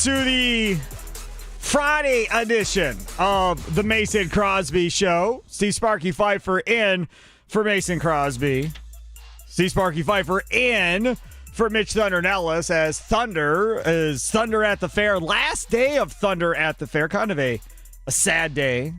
to the Friday edition of the Mason Crosby Show. Steve Sparky Fifer in for Mason Crosby. Steve Sparky Fifer in for Mitch Thunder Nellis as Thunder is Thunder at the Fair. Last day of Thunder at the Fair. Kind of a sad day.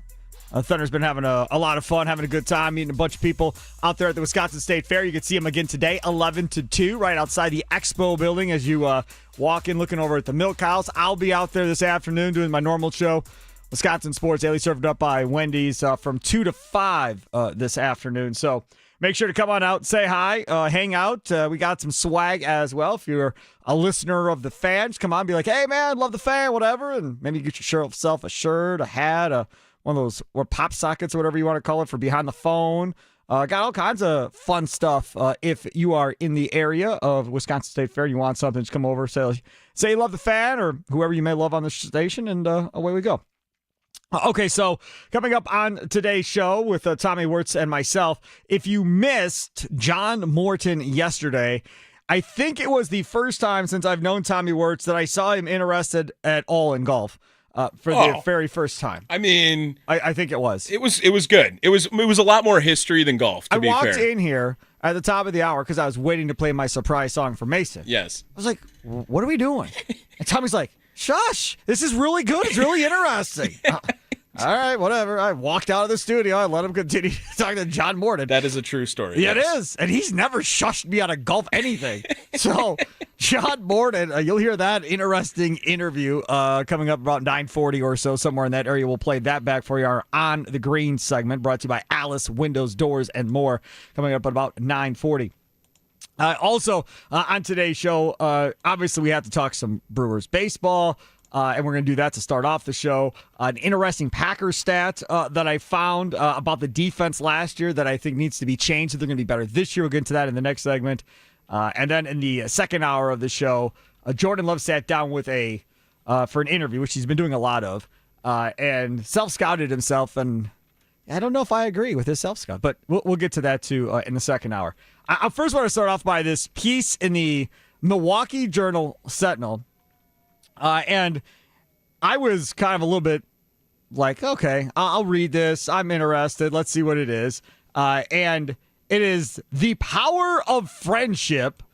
Thunder's been having a lot of fun, having a good time, meeting a bunch of people out there at the Wisconsin State Fair. You can see them again today, 11 to 2, right outside the Expo building as you walk in looking over at the Milk House. I'll be out there this afternoon doing my normal show, Wisconsin Sports Daily, served up by Wendy's from 2 to 5 this afternoon. So make sure to come on out, say hi, hang out. We got some swag as well. If you're a listener of the Fan, just come on, be like, hey, man, love the Fan, whatever. And maybe get yourself a shirt, a hat, one of those or pop sockets or whatever you want to call it for behind the phone. Got all kinds of fun stuff. If you are in the area of Wisconsin State Fair, you want something, just come over, say you love the Fan or whoever you may love on the station, and away we go. Okay, so coming up on today's show with Tommy Wirtz and myself, if you missed John Morton yesterday, I think it was the first time since I've known Tommy Wirtz that I saw him interested at all in golf. For the very first time. I mean, I think it was. It was good. It was a lot more history than golf, to be fair. I walked in here at the top of the hour because I was waiting to play my surprise song for Mason. Yes. I was like, what are we doing? And Tommy's like, shush, this is really good. It's really interesting. All right, whatever. I walked out of the studio. I let him continue talking to John Morton. That is a true story. Yeah, yes. It is. And he's never shushed me out of golf anything. So, John Morton, you'll hear that interesting interview coming up about 9:40 or so, somewhere in that area. We'll play that back for you. Our On the Green segment brought to you by Alice Windows, Doors, and More, coming up at about 9:40. Also, on today's show, obviously we have to talk some Brewers baseball. And we're going to do that to start off the show. An interesting Packers stat that I found about the defense last year that I think needs to be changed. So they're going to be better this year. We'll get into that in the next segment. And then in the second hour of the show, Jordan Love sat down with for an interview, which he's been doing a lot of, and self-scouted himself. And I don't know if I agree with his self-scout, but we'll get to that too in the second hour. I first want to start off by this piece in the Milwaukee Journal-Sentinel. And I was kind of a little bit like, okay, I'll read this. I'm interested. Let's see what it is. And it is the power of friendship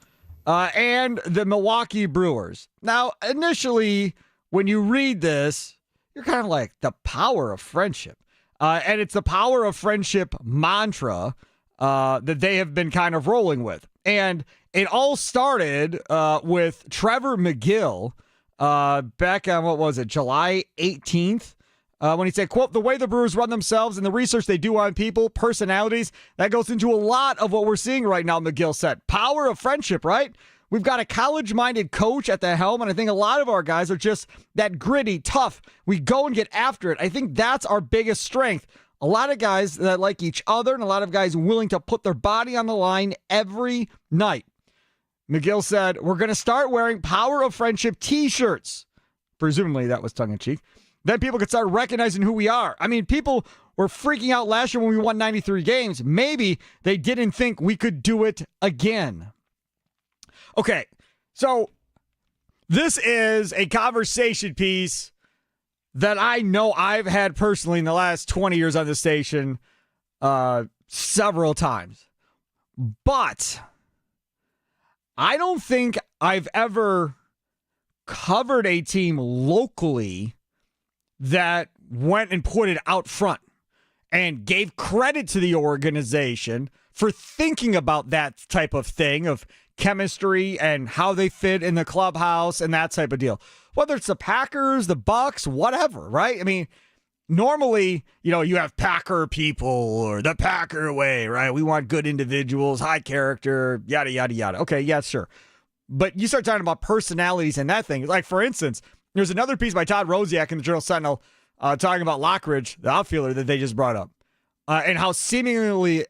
and the Milwaukee Brewers. Now, initially, when you read this, you're kind of like, the power of friendship. And it's the power of friendship mantra that they have been kind of rolling with. And it all started with Trevor McGill. Back on, what was it, July 18th, when he said, quote, the way the Brewers run themselves and the research they do on people, personalities, that goes into a lot of what we're seeing right now, McGill said. Power of friendship, right? We've got a college-minded coach at the helm, and I think a lot of our guys are just that gritty, tough. We go and get after it. I think that's our biggest strength. A lot of guys that like each other and a lot of guys willing to put their body on the line every night. McGill said, we're going to start wearing Power of Friendship t-shirts. Presumably that was tongue-in-cheek. Then people could start recognizing who we are. I mean, people were freaking out last year when we won 93 games. Maybe they didn't think we could do it again. Okay, so this is a conversation piece that I know I've had personally in the last 20 years on the station several times. But I don't think I've ever covered a team locally that went and put it out front and gave credit to the organization for thinking about that type of thing of chemistry and how they fit in the clubhouse and that type of deal. Whether it's the Packers, the Bucks, whatever, right? I mean, normally, you have Packer people or the Packer way, right? We want good individuals, high character, yada, yada, yada. Okay, yeah, sure. But you start talking about personalities and that thing. Like, for instance, there's another piece by Todd Rosiak in the Journal-Sentinel talking about Lockridge, the outfielder that they just brought up, and how seemless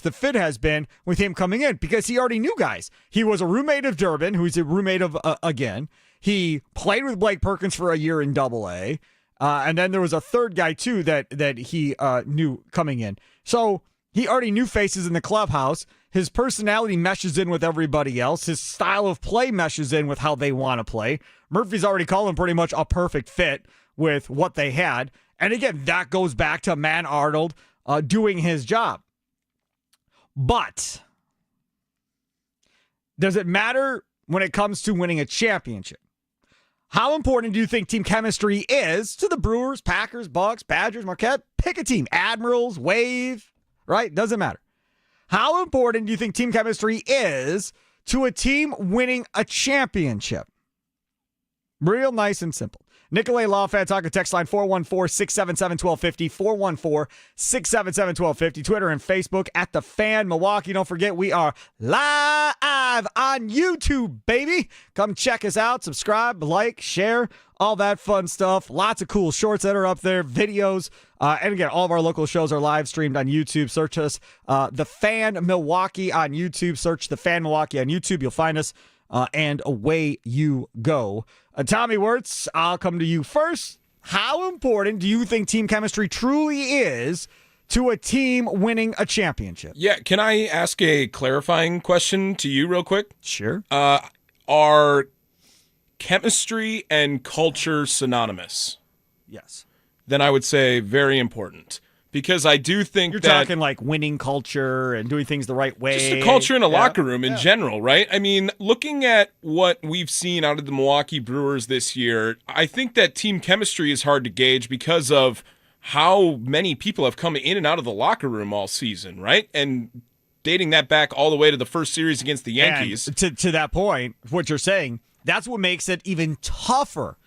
the fit has been with him coming in because he already knew guys. He was a roommate of Durbin, who's a roommate of, again. He played with Blake Perkins for a year in Double-A. And then there was a third guy, too, that he knew coming in. So He already knew faces in the clubhouse. His personality meshes in with everybody else. His style of play meshes in with how they want to play. Murphy's already called him pretty much a perfect fit with what they had. And again, that goes back to Matt Arnold doing his job. But does it matter when it comes to winning a championship? How important do you think team chemistry is to the Brewers, Packers, Bucks, Badgers, Marquette? Pick a team. Admirals, Wave, right? Doesn't matter. How important do you think team chemistry is to a team winning a championship? Real nice and simple. Nicolay Law Fan Talk text line 414-677-1250, 414-677-1250. Twitter and Facebook at The Fan Milwaukee. Don't forget, we are live on YouTube, baby. Come check us out. Subscribe, like, share, all that fun stuff. Lots of cool shorts that are up there, videos. And again, all of our local shows are live streamed on YouTube. Search us, The Fan Milwaukee on YouTube. Search The Fan Milwaukee on YouTube. You'll find us, and away you go. Tommy Wirtz, I'll come to you first. How important do you think team chemistry truly is to a team winning a championship? Yeah, can I ask a clarifying question to you real quick? Sure. Are chemistry and culture synonymous? Yes. Then I would say very important. Because I do think you're that... talking like winning culture and doing things the right way. Just a culture in a locker room in general, right? I mean, looking at what we've seen out of the Milwaukee Brewers this year, I think that team chemistry is hard to gauge because of how many people have come in and out of the locker room all season, right? And dating that back all the way to the first series against the Yankees. And to that point, what you're saying, that's what makes it even tougher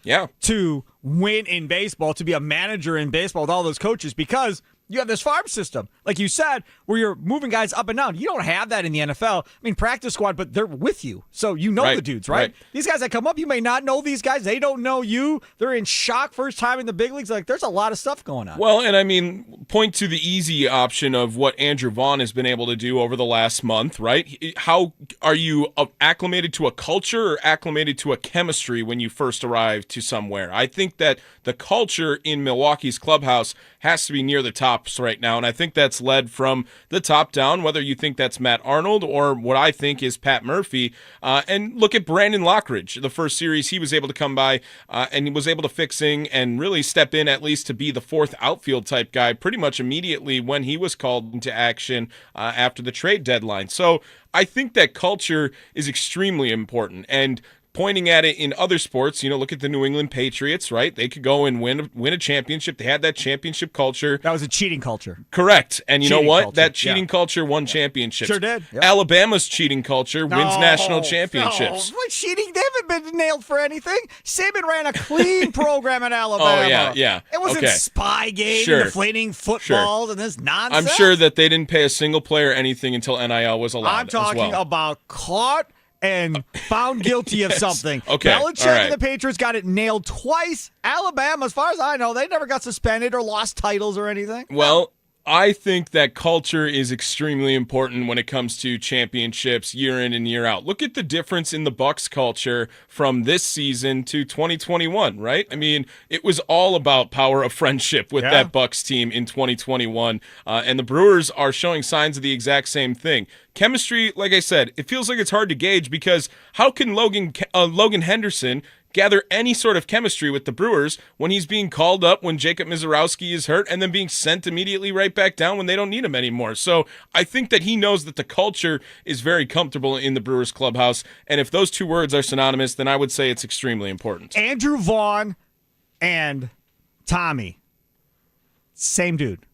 to win in baseball, to be a manager in baseball with all those coaches, because you have this farm system, like you said, where you're moving guys up and down. You don't have that in the NFL. I mean, practice squad, but they're with you. So you know the dudes, right? These guys that come up, you may not know these guys. They don't know you. They're in shock first time in the big leagues. Like, there's a lot of stuff going on. Well, and I mean, point to the easy option of what Andrew Vaughn has been able to do over the last month, right? How are you acclimated to a culture or acclimated to a chemistry when you first arrive to somewhere? I think that the culture in Milwaukee's clubhouse has to be near the tops right now, and I think that's led from the top down, whether you think that's Matt Arnold or what I think is Pat Murphy. And look at Brandon Lockridge. The first series he was able to come by and he was able to fixing and really step in at least to be the fourth outfield type guy pretty much immediately when he was called into action after the trade deadline. So I think that culture is extremely important, and pointing at it in other sports, look at the New England Patriots, right? They could go and win a championship. They had that championship culture. That was a cheating culture. Correct. And you know what? Culture. That cheating culture won championships. Sure did. Yep. Alabama's cheating culture wins national championships. No, what cheating? They haven't been nailed for anything. Saban ran a clean program at Alabama. Oh, yeah. It wasn't Spygate, deflating footballs, and this nonsense. I'm sure that they didn't pay a single player anything until NIL was allowed. I'm talking about caught and found guilty of something. Okay. Belichick and the Patriots got it nailed twice. Alabama, as far as I know, they never got suspended or lost titles or anything. Well, I think that culture is extremely important when it comes to championships year in and year out. Look at the difference in the Bucks culture from this season to 2021, right? I mean, it was all about power of friendship with that Bucks team in 2021, and the Brewers are showing signs of the exact same thing. Chemistry, like I said, it feels like it's hard to gauge because how can Logan Henderson gather any sort of chemistry with the Brewers when he's being called up when Jacob Mizorowski is hurt and then being sent immediately right back down when they don't need him anymore? So I think that he knows that the culture is very comfortable in the Brewers clubhouse, and if those two words are synonymous, then I would say it's extremely important. Andrew Vaughn and Tommy, same dude.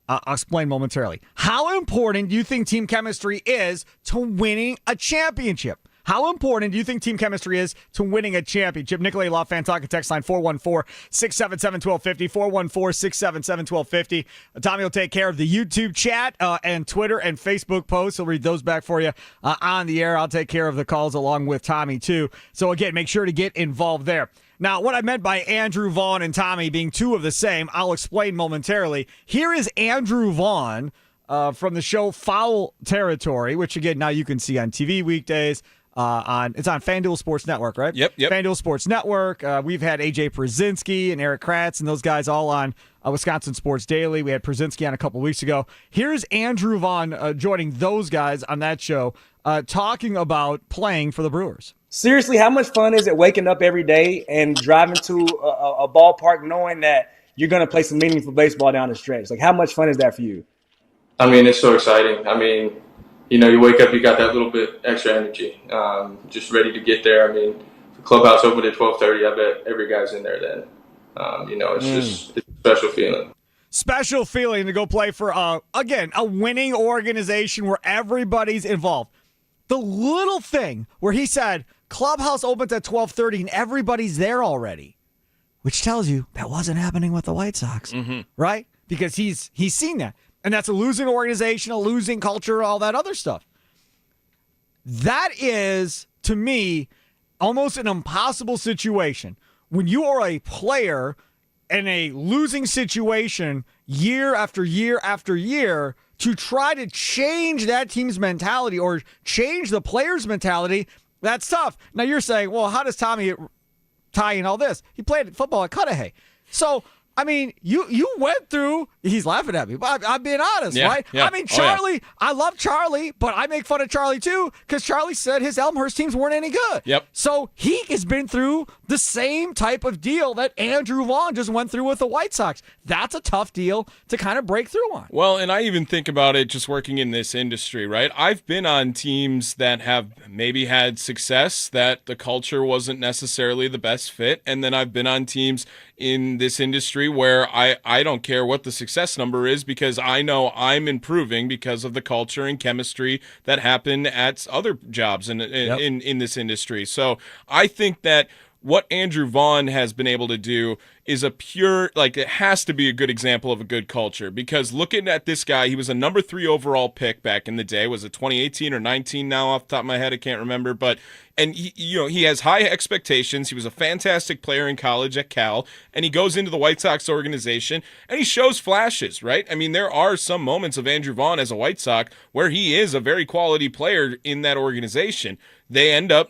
I'll explain momentarily. How important do you think team chemistry is to winning a championship? How important do you think team chemistry is to winning a championship? Nicolay Law Fan Talk text line 414-677-1250, 414-677-1250. Tommy will take care of the YouTube chat and Twitter and Facebook posts. He'll read those back for you on the air. I'll take care of the calls along with Tommy, too. So, again, make sure to get involved there. Now, what I meant by Andrew Vaughn and Tommy being two of the same, I'll explain momentarily. Here is Andrew Vaughn from the show Foul Territory, which, again, now you can see on TV weekdays. It's on FanDuel Sports Network, right? Yep. FanDuel Sports Network. We've had AJ Przinsky and Eric Kratz and those guys all on Wisconsin Sports Daily. We had Przinsky on a couple weeks ago. Here's Andrew Vaughn joining those guys on that show, talking about playing for the Brewers. Seriously, how much fun is it waking up every day and driving to a ballpark knowing that you're going to play some meaningful baseball down the stretch? Like, how much fun is that for you? I mean, it's so exciting. I mean, you wake up, you got that little bit extra energy, just ready to get there. I mean, the clubhouse opened at 12:30. I bet every guy's in there then. It's a special feeling. Special feeling to go play for, again, a winning organization where everybody's involved. The little thing where he said, clubhouse opens at 12:30 and everybody's there already, which tells you that wasn't happening with the White Sox, right? Because he's seen that. And that's a losing organization, a losing culture, all that other stuff. That is, to me, almost an impossible situation. When you are a player in a losing situation year after year after year, to try to change that team's mentality or change the player's mentality, that's tough. Now you're saying, well, how does Tommy tie in all this? He played football at Cudahy. So, I mean, you went through, he's laughing at me, but I'm being honest, right? Yeah. I mean, Charlie, I love Charlie, but I make fun of Charlie too because Charlie said his Elmhurst teams weren't any good. Yep. So he has been through the same type of deal that Andrew Vaughn just went through with the White Sox. That's a tough deal to kind of break through on. Well, and I even think about it just working in this industry, right? I've been on teams that have maybe had success that the culture wasn't necessarily the best fit, and then I've been on teams in this industry where I don't care what the success number is because I know I'm improving because of the culture and chemistry that happen at other jobs in this industry. So I think that what Andrew Vaughn has been able to do is a pure, like, it has to be a good example of a good culture because looking at this guy, he was a number 3 overall pick back in the day. Was it 2018 or 19 now off the top of my head? I can't remember, and he has high expectations. He was a fantastic player in college at Cal, and he goes into the White Sox organization and he shows flashes, right? I mean, there are some moments of Andrew Vaughn as a White Sox where he is a very quality player in that organization. They end up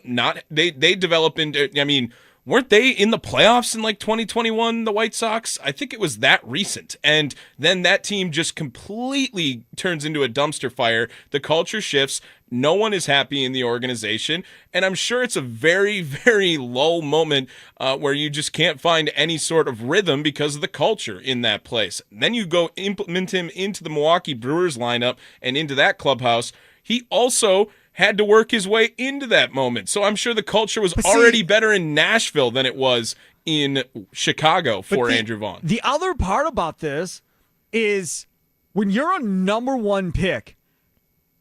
they develop into, I mean, weren't they in the playoffs in like 2021, the White Sox? I think it was that recent. And then that team just completely turns into a dumpster fire. The culture shifts. No one is happy in the organization. And I'm sure it's a very, very low moment where you just can't find any sort of rhythm because of the culture in that place. Then you go implement him into the Milwaukee Brewers lineup and into that clubhouse. He also had to work his way into that moment. So I'm sure the culture was already better in Nashville than it was in Chicago for Andrew Vaughn. The other part about this is when you're a number 1 pick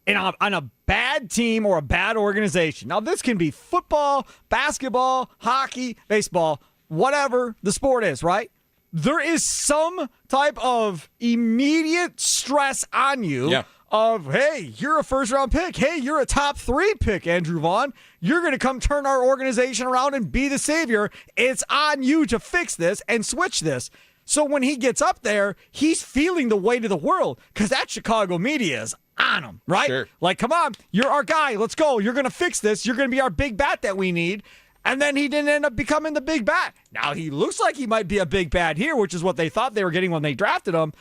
on a bad team or a bad organization. Now, this can be football, basketball, hockey, baseball, whatever the sport is, right? There is some type of immediate stress on you. Yeah. Of, hey, you're a first-round pick. Hey, you're a top 3 pick, Andrew Vaughn. You're going to come turn our organization around and be the savior. It's on you to fix this and switch this. So when he gets up there, he's feeling the weight of the world because that Chicago media is on him, right? Sure. Like, come on, you're our guy. Let's go. You're going to fix this. You're going to be our big bat that we need. And then he didn't end up becoming the big bat. Now he looks like he might be a big bat here, which is what they thought they were getting when they drafted him.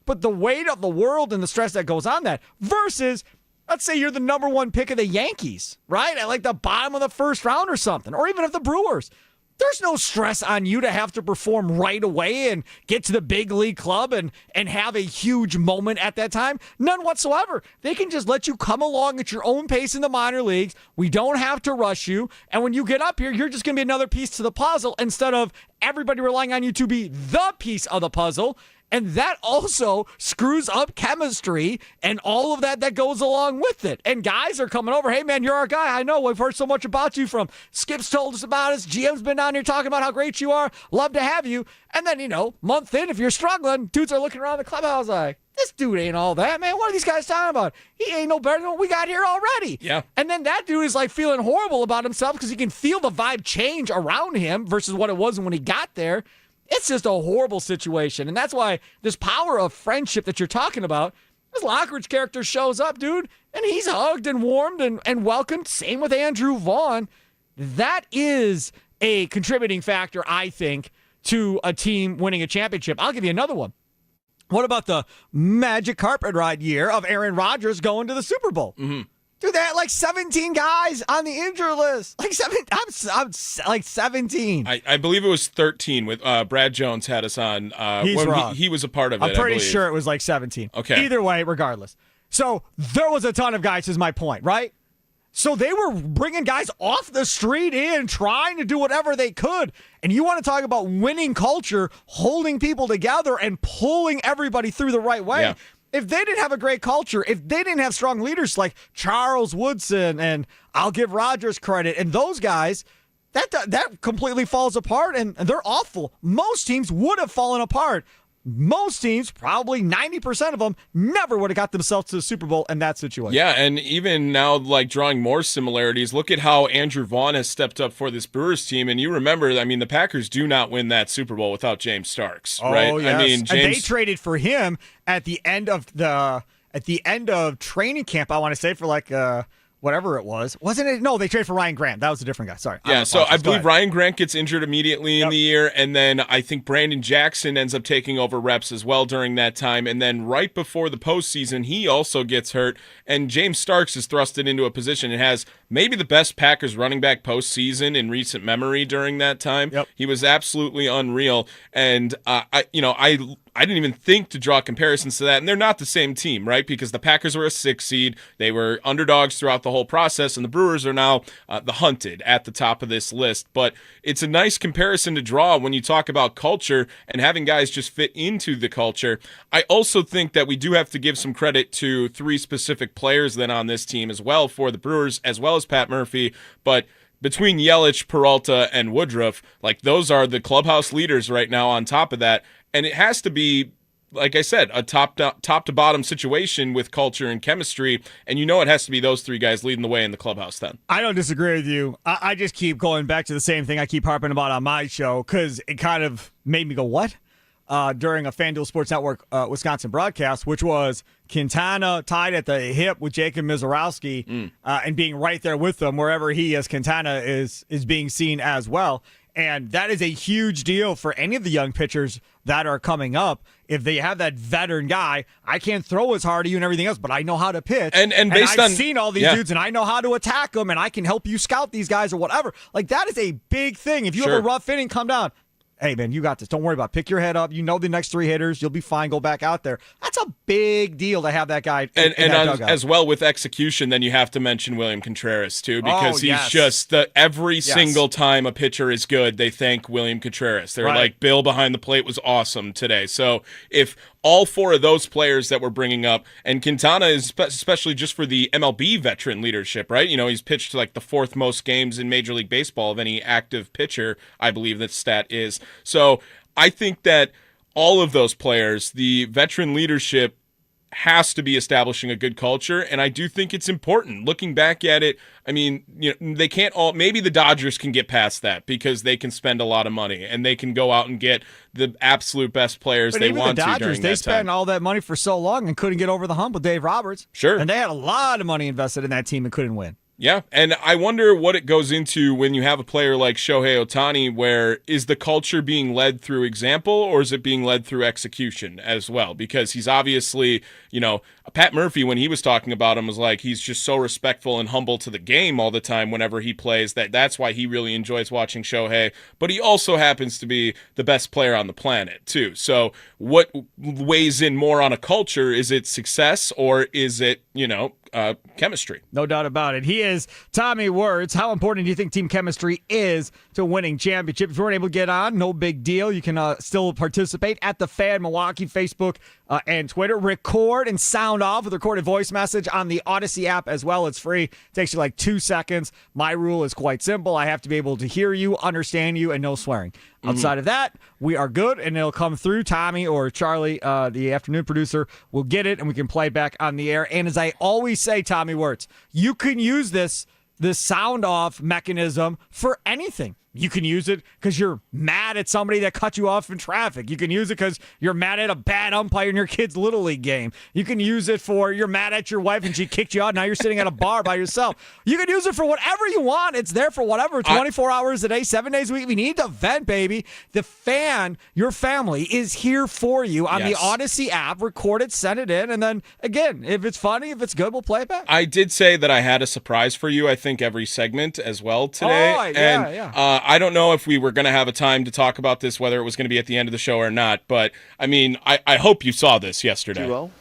But the weight of the world and the stress that goes on that versus, let's say you're the number 1 pick of the Yankees, right? At like the bottom of the first round or something, or even if the Brewers. There's no stress on you to have to perform right away and get to the big league club and have a huge moment at that time. None whatsoever. They can just let you come along at your own pace in the minor leagues. We don't have to rush you. And when you get up here, you're just going to be another piece to the puzzle instead of everybody relying on you to be the piece of the puzzle. And that also screws up chemistry and all of that goes along with it. And guys are coming over. Hey, man, you're our guy. I know. We've heard so much about you from Skip's told us about us. GM's been down here talking about how great you are. Love to have you. And then, month in, if you're struggling, dudes are looking around the clubhouse like, this dude ain't all that, man. What are these guys talking about? He ain't no better than what we got here already. Yeah. And then that dude is like feeling horrible about himself because he can feel the vibe change around him versus what it was when he got there. It's just a horrible situation. And that's why this power of friendship that you're talking about His Lockridge character shows up, dude, and he's hugged and warmed and welcomed. Same with Andrew Vaughn. That is a contributing factor, I think, to a team winning a championship. I'll give you another one. What about the magic carpet ride year of Aaron Rodgers going to the Super Bowl? Mm-hmm. Dude, they had like 17 guys on the injury list. Like I'm like 17. I believe it was 13 with Brad Jones had us on. He's when wrong. He was a part of it. I'm pretty I believe. sure it was like 17. Okay. Either way, regardless. So there was a ton of guys, is my point, right? So they were bringing guys off the street in, trying to do whatever they could. And you want to talk about winning culture, holding people together and pulling everybody through the right way. Yeah. If they didn't have a great culture, if they didn't have strong leaders like Charles Woodson, and I'll give Rodgers credit, and those guys, that completely falls apart, and they're awful. Most teams would have fallen apart. Most teams, probably 90% of them, never would have got themselves to the Super Bowl in that situation. Yeah, and even now, like drawing more similarities, look at how Andrew Vaughn has stepped up for this Brewers team. And you remember, I mean, the Packers do not win that Super Bowl without James Starks, right? Yes. I mean, and James. they traded for him at the end of training camp. I want to say for like whatever it was, wasn't it? No, they traded for Ryan Grant. That was a different guy. Sorry. Yeah, so I believe ahead. Ryan Grant gets injured immediately in the year, and then I think Brandon Jackson ends up taking over reps as well during that time. And then right before the postseason, he also gets hurt, and James Starks is thrusted into a position and has maybe the best Packers running back postseason in recent memory during that time. Yep. He was absolutely unreal, and I didn't even think to draw comparisons to that, and they're not the same team, right? Because the Packers were a 6 seed, they were underdogs throughout the whole process, and the Brewers are now the hunted at the top of this list. But it's a nice comparison to draw when you talk about culture and having guys just fit into the culture. I also think that we do have to give some credit to 3 specific players then on this team as well for the Brewers, as well as Pat Murphy, but between Yelich, Peralta, and Woodruff, like those are the clubhouse leaders right now on top of that. And it has to be, like I said, a top to bottom situation with culture and chemistry. And it has to be those 3 guys leading the way in the clubhouse then. I don't disagree with you. I just keep going back to the same thing I keep harping about on my show because it kind of made me go, what? During a FanDuel Sports Network Wisconsin broadcast, which was Quintana tied at the hip with Jacob Mizorowski and being right there with them wherever he, as Quintana, is being seen as well. And that is a huge deal for any of the young pitchers that are coming up. If they have that veteran guy, I can't throw as hard at you and everything else, but I know how to pitch. And based I've on seen all these dudes, and I know how to attack them, and I can help you scout these guys or whatever. Like, that is a big thing. If you have a rough inning, come down. Hey, man, you got this. Don't worry about it. Pick your head up. You know the next 3 hitters. You'll be fine. Go back out there. That's a big deal to have that guy in that dugout. As well with execution, then you have to mention William Contreras, too, because he's just every single time a pitcher is good, they thank William Contreras. They're like, Bill behind the plate was awesome today. So if all 4 of those players that we're bringing up, and Quintana is especially just for the MLB veteran leadership, right? He's pitched like the 4th most games in Major League Baseball of any active pitcher, I believe that stat is. So I think that all of those players, the veteran leadership has to be establishing a good culture, and I do think it's important. Looking back at it, I mean, they can't all. Maybe the Dodgers can get past that because they can spend a lot of money and they can go out and get the absolute best players they want the Dodgers, to during they that spent time. all that money for so long and couldn't get over the hump with Dave Roberts. Sure, and they had a lot of money invested in that team and couldn't win. Yeah, and I wonder what it goes into when you have a player like Shohei Ohtani, where is the culture being led through example or is it being led through execution as well? Because he's obviously, Pat Murphy, when he was talking about him, was like he's just so respectful and humble to the game all the time whenever he plays that's why he really enjoys watching Shohei. But he also happens to be the best player on the planet, too. So what weighs in more on a culture? Is it success or is it, chemistry? No doubt about it. He is Tommy Wirtz. How important do you think team chemistry is to winning championships? If you weren't able to get on, no big deal. You can still participate at the Fan Milwaukee Facebook and Twitter. Record and sound off with a recorded voice message on the Odyssey app as well. It's free. It takes you like 2 seconds. My rule is quite simple. I have to be able to hear you, understand you, and no swearing. Outside of that, we are good, and it'll come through. Tommy or Charlie, the afternoon producer, will get it, and we can play back on the air. And as I always say, Tommy Wirtz, you can use this sound-off mechanism for anything. You can use it because you're mad at somebody that cut you off in traffic. You can use it because you're mad at a bad umpire in your kid's Little League game. You can use it for you're mad at your wife and she kicked you out. Now you're sitting at a bar by yourself. You can use it for whatever you want. It's there for whatever, 24 hours a day, 7 days a week. We need to vent, baby. The Fan, your family, is here for you on the Odyssey app. Record it, send it in, and then, again, if it's funny, if it's good, we'll play it back. I did say that I had a surprise for you, I think, every segment as well today. I don't know if we were going to have a time to talk about this, whether it was going to be at the end of the show or not, but, I mean, I hope you saw this yesterday. 2-0.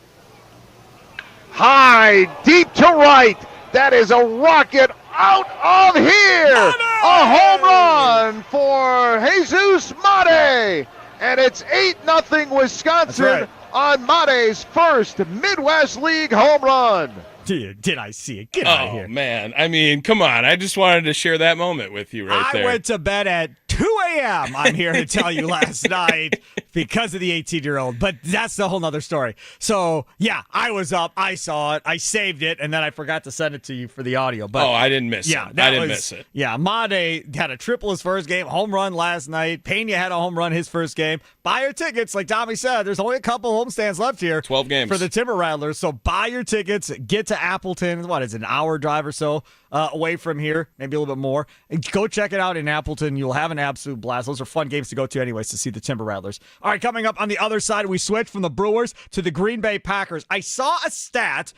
High, deep to right. That is a rocket out of here. A home run for Jesus Mate. And it's 8-0 Wisconsin on Mate's first Midwest League home run. Did I see it? Get out of here. Oh, man. I mean, come on. I just wanted to share that moment with you right there. I went to bed at 2 a.m., I'm here to tell you, last night because of the 18-year-old. But that's the whole nother story. So, yeah, I was up. I saw it. I saved it, and then I forgot to send it to you for the audio. But I didn't miss it. I didn't miss it. Yeah, Made had a triple his first game, home run last night. Pena had a home run his first game. Buy your tickets. Like Tommy said, there's only a couple homestands left here. 12 games. For the Timber Rattlers. So buy your tickets. Get to Appleton. What is it, an hour drive or so away from here, maybe a little bit more. And go check it out in Appleton. You'll have an absolute blast. Those are fun games to go to anyways to see the Timber Rattlers. All right, coming up on the other side, we switch from the Brewers to the Green Bay Packers. I saw a stat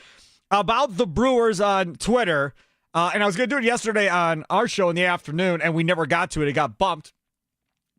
about the Brewers on Twitter, and I was going to do it yesterday on our show in the afternoon, and we never got to it. It got bumped.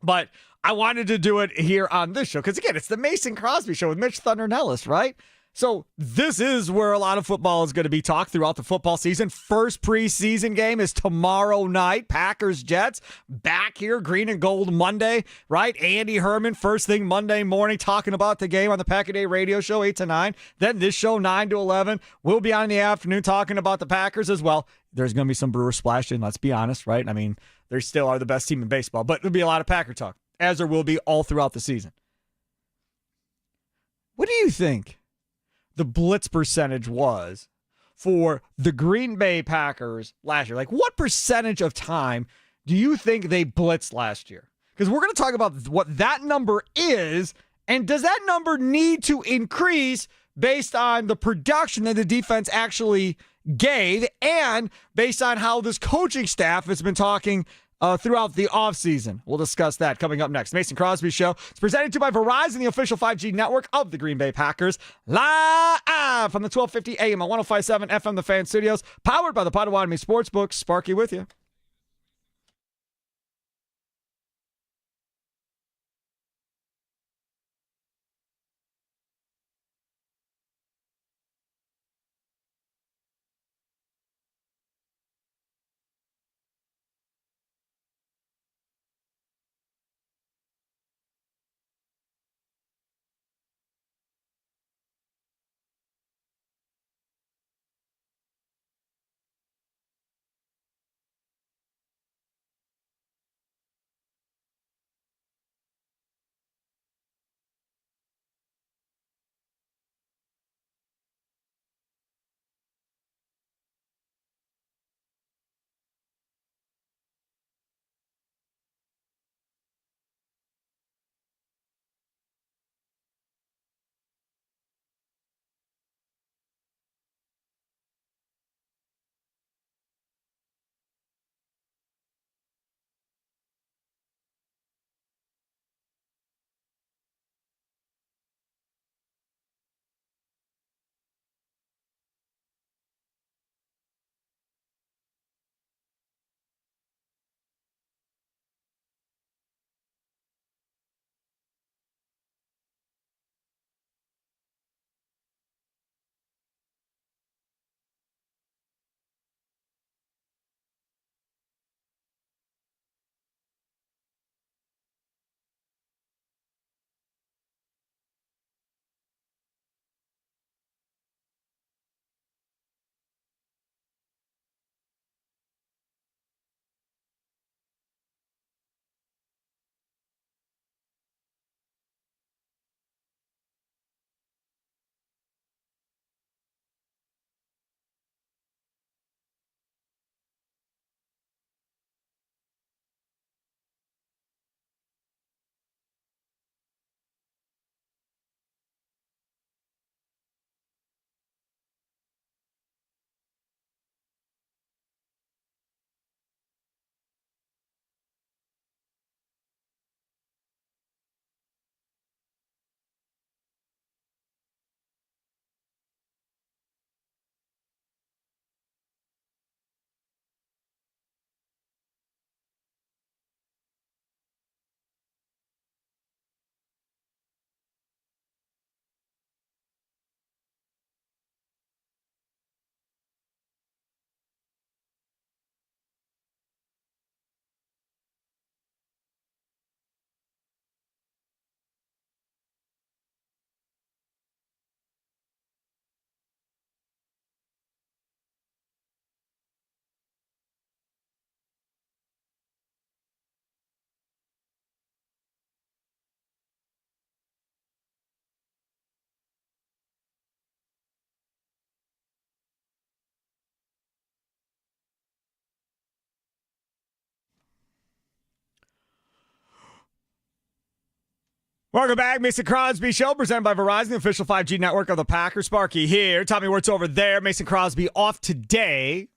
But I wanted to do it here on this show because, again, it's the Mason Crosby Show with Mitch Thunder and Ellis, right? So this is where a lot of football is going to be talked throughout the football season. First preseason game is tomorrow night. Packers-Jets back here, green and gold Monday, right? Andy Herman, first thing Monday morning, talking about the game on the Pack a Day radio show, 8 to 9. Then this show, 9 to 11. We'll be on in the afternoon talking about the Packers as well. There's going to be some Brewers splash in, let's be honest, right? I mean, they still are the best team in baseball, but there'll be a lot of Packer talk, as there will be all throughout the season. What do you think the blitz percentage was for the Green Bay Packers last year? Like, what percentage of time do you think they blitzed last year? Because we're going to talk about what that number is, and does that number need to increase based on the production that the defense actually gave and based on how this coaching staff has been talking throughout the offseason. We'll discuss that coming up next. Mason Crosby Show is presented to you by Verizon, the official 5G network of the Green Bay Packers. Live from the 1250 AM at 105.7 FM The Fan Studios. Powered by the Potawatomi Sportsbook. Sparky with you. Welcome back, Mason Crosby Show, presented by Verizon, the official 5G network of the Packers. Sparky here. Tell me what's over there. Mason Crosby off today.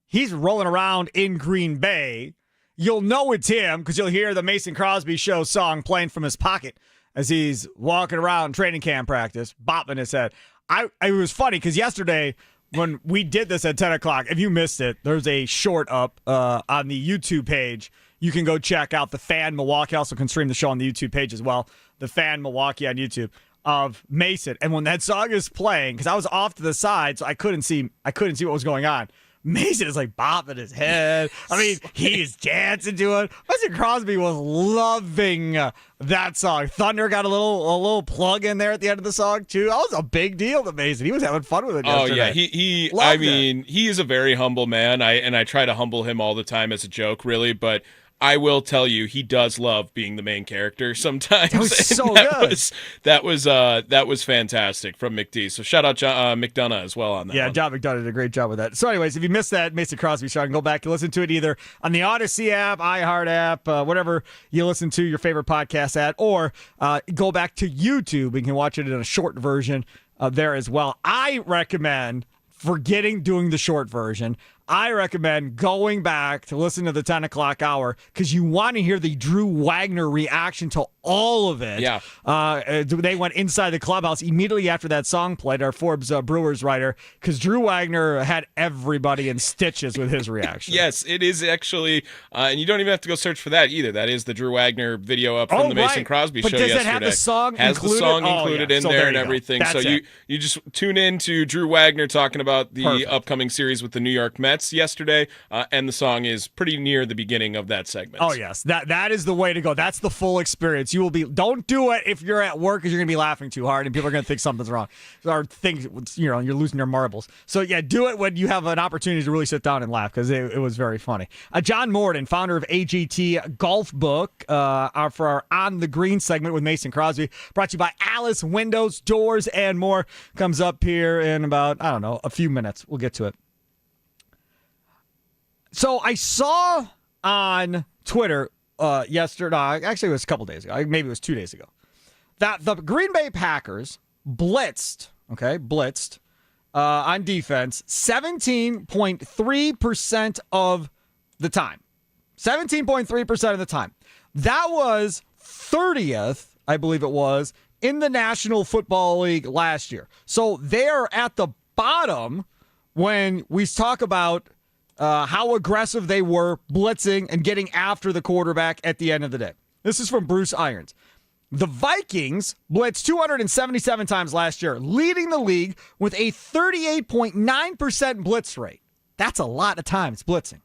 He's rolling around in Green Bay. You'll know it's him because you'll hear the Mason Crosby Show song playing from his pocket as he's walking around training camp practice, bopping his head. It was funny because yesterday when we did this at 10 o'clock, if you missed it, there's a short up on the YouTube page. You can go check out the Fan Milwaukee. Also can stream the show on the YouTube page as well. The Fan Milwaukee on YouTube of Mason. And when that song is playing, because I was off to the side, so I couldn't see what was going on. Mason is like bopping his head. I mean, he's dancing to it. Mason Crosby was loving that song. Thunder got a little plug in there at the end of the song too. That was a big deal to Mason. He was having fun with it yesterday. Oh yeah, he is a very humble man. I try to humble him all the time as a joke, really, but I will tell you, he does love being the main character sometimes. That was so good. That was fantastic from McD. So shout out John, McDonough as well on that. Yeah, one. John McDonough did a great job with that. So anyways, if you missed that Mason Crosby song, go back and listen to it either on the Odyssey app, iHeart app, whatever you listen to your favorite podcast at, or go back to YouTube. You can watch it in a short version there as well. I recommend forgetting doing the short version. I recommend going back to listen to the 10 o'clock hour because you want to hear the Drew Wagner reaction to all of it. Yeah. They went inside the clubhouse immediately after that song played, our Forbes Brewers writer, because Drew Wagner had everybody in stitches with his reaction. Yes, it is actually, and you don't even have to go search for that either. That is the Drew Wagner video up from the Mason Crosby but show does yesterday. It have the song has included? The song included in so there and you everything. That's so it. you just tune in to Drew Wagner talking about the Perfect. upcoming series with the New York Mets yesterday, and the song is pretty near the beginning of that segment. Oh yes, that is the way to go. That's the full experience. You will be. Don't do it if you're at work because you're gonna be laughing too hard and people are gonna think something's wrong or think you're losing your marbles. So yeah, do it when you have an opportunity to really sit down and laugh because it was very funny. John Morden, founder of AGT Golf Book, for our On the Green segment with Mason Crosby, brought to you by Alice Windows, Doors, and More. Comes up here in about a few minutes. We'll get to it. So I saw on Twitter yesterday, actually it was a couple days ago, maybe it was 2 days ago, that the Green Bay Packers blitzed on defense 17.3% of the time. 17.3% of the time. That was 30th, I believe it was, in the National Football League last year. So they're at the bottom when we talk about how aggressive they were blitzing and getting after the quarterback at the end of the day. This is from Bruce Irons. The Vikings blitzed 277 times last year, leading the league with a 38.9% blitz rate. That's a lot of times blitzing.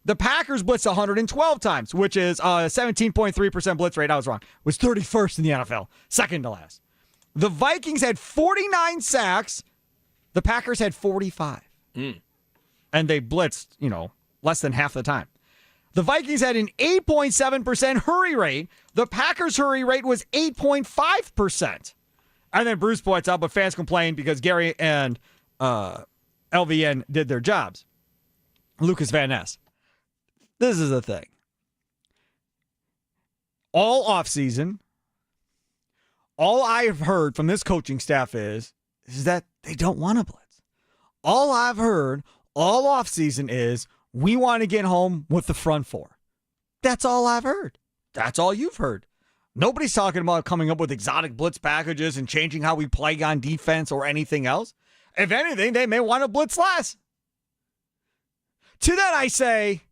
The Packers blitzed 112 times, which is a 17.3% blitz rate. I was wrong. It was 31st in the NFL, second to last. The Vikings had 49 sacks. The Packers had 45. And they blitzed, less than half the time. The Vikings had an 8.7% hurry rate. The Packers' hurry rate was 8.5%. And then Bruce points out, but fans complained because Gary and LVN did their jobs. Lucas Van Ness. This is the thing. All offseason, all I've heard from this coaching staff is that they don't want to blitz. All I've heard all offseason is we want to get home with the front four. That's all I've heard. That's all you've heard. Nobody's talking about coming up with exotic blitz packages and changing how we play on defense or anything else. If anything, they may want to blitz less. To that I say,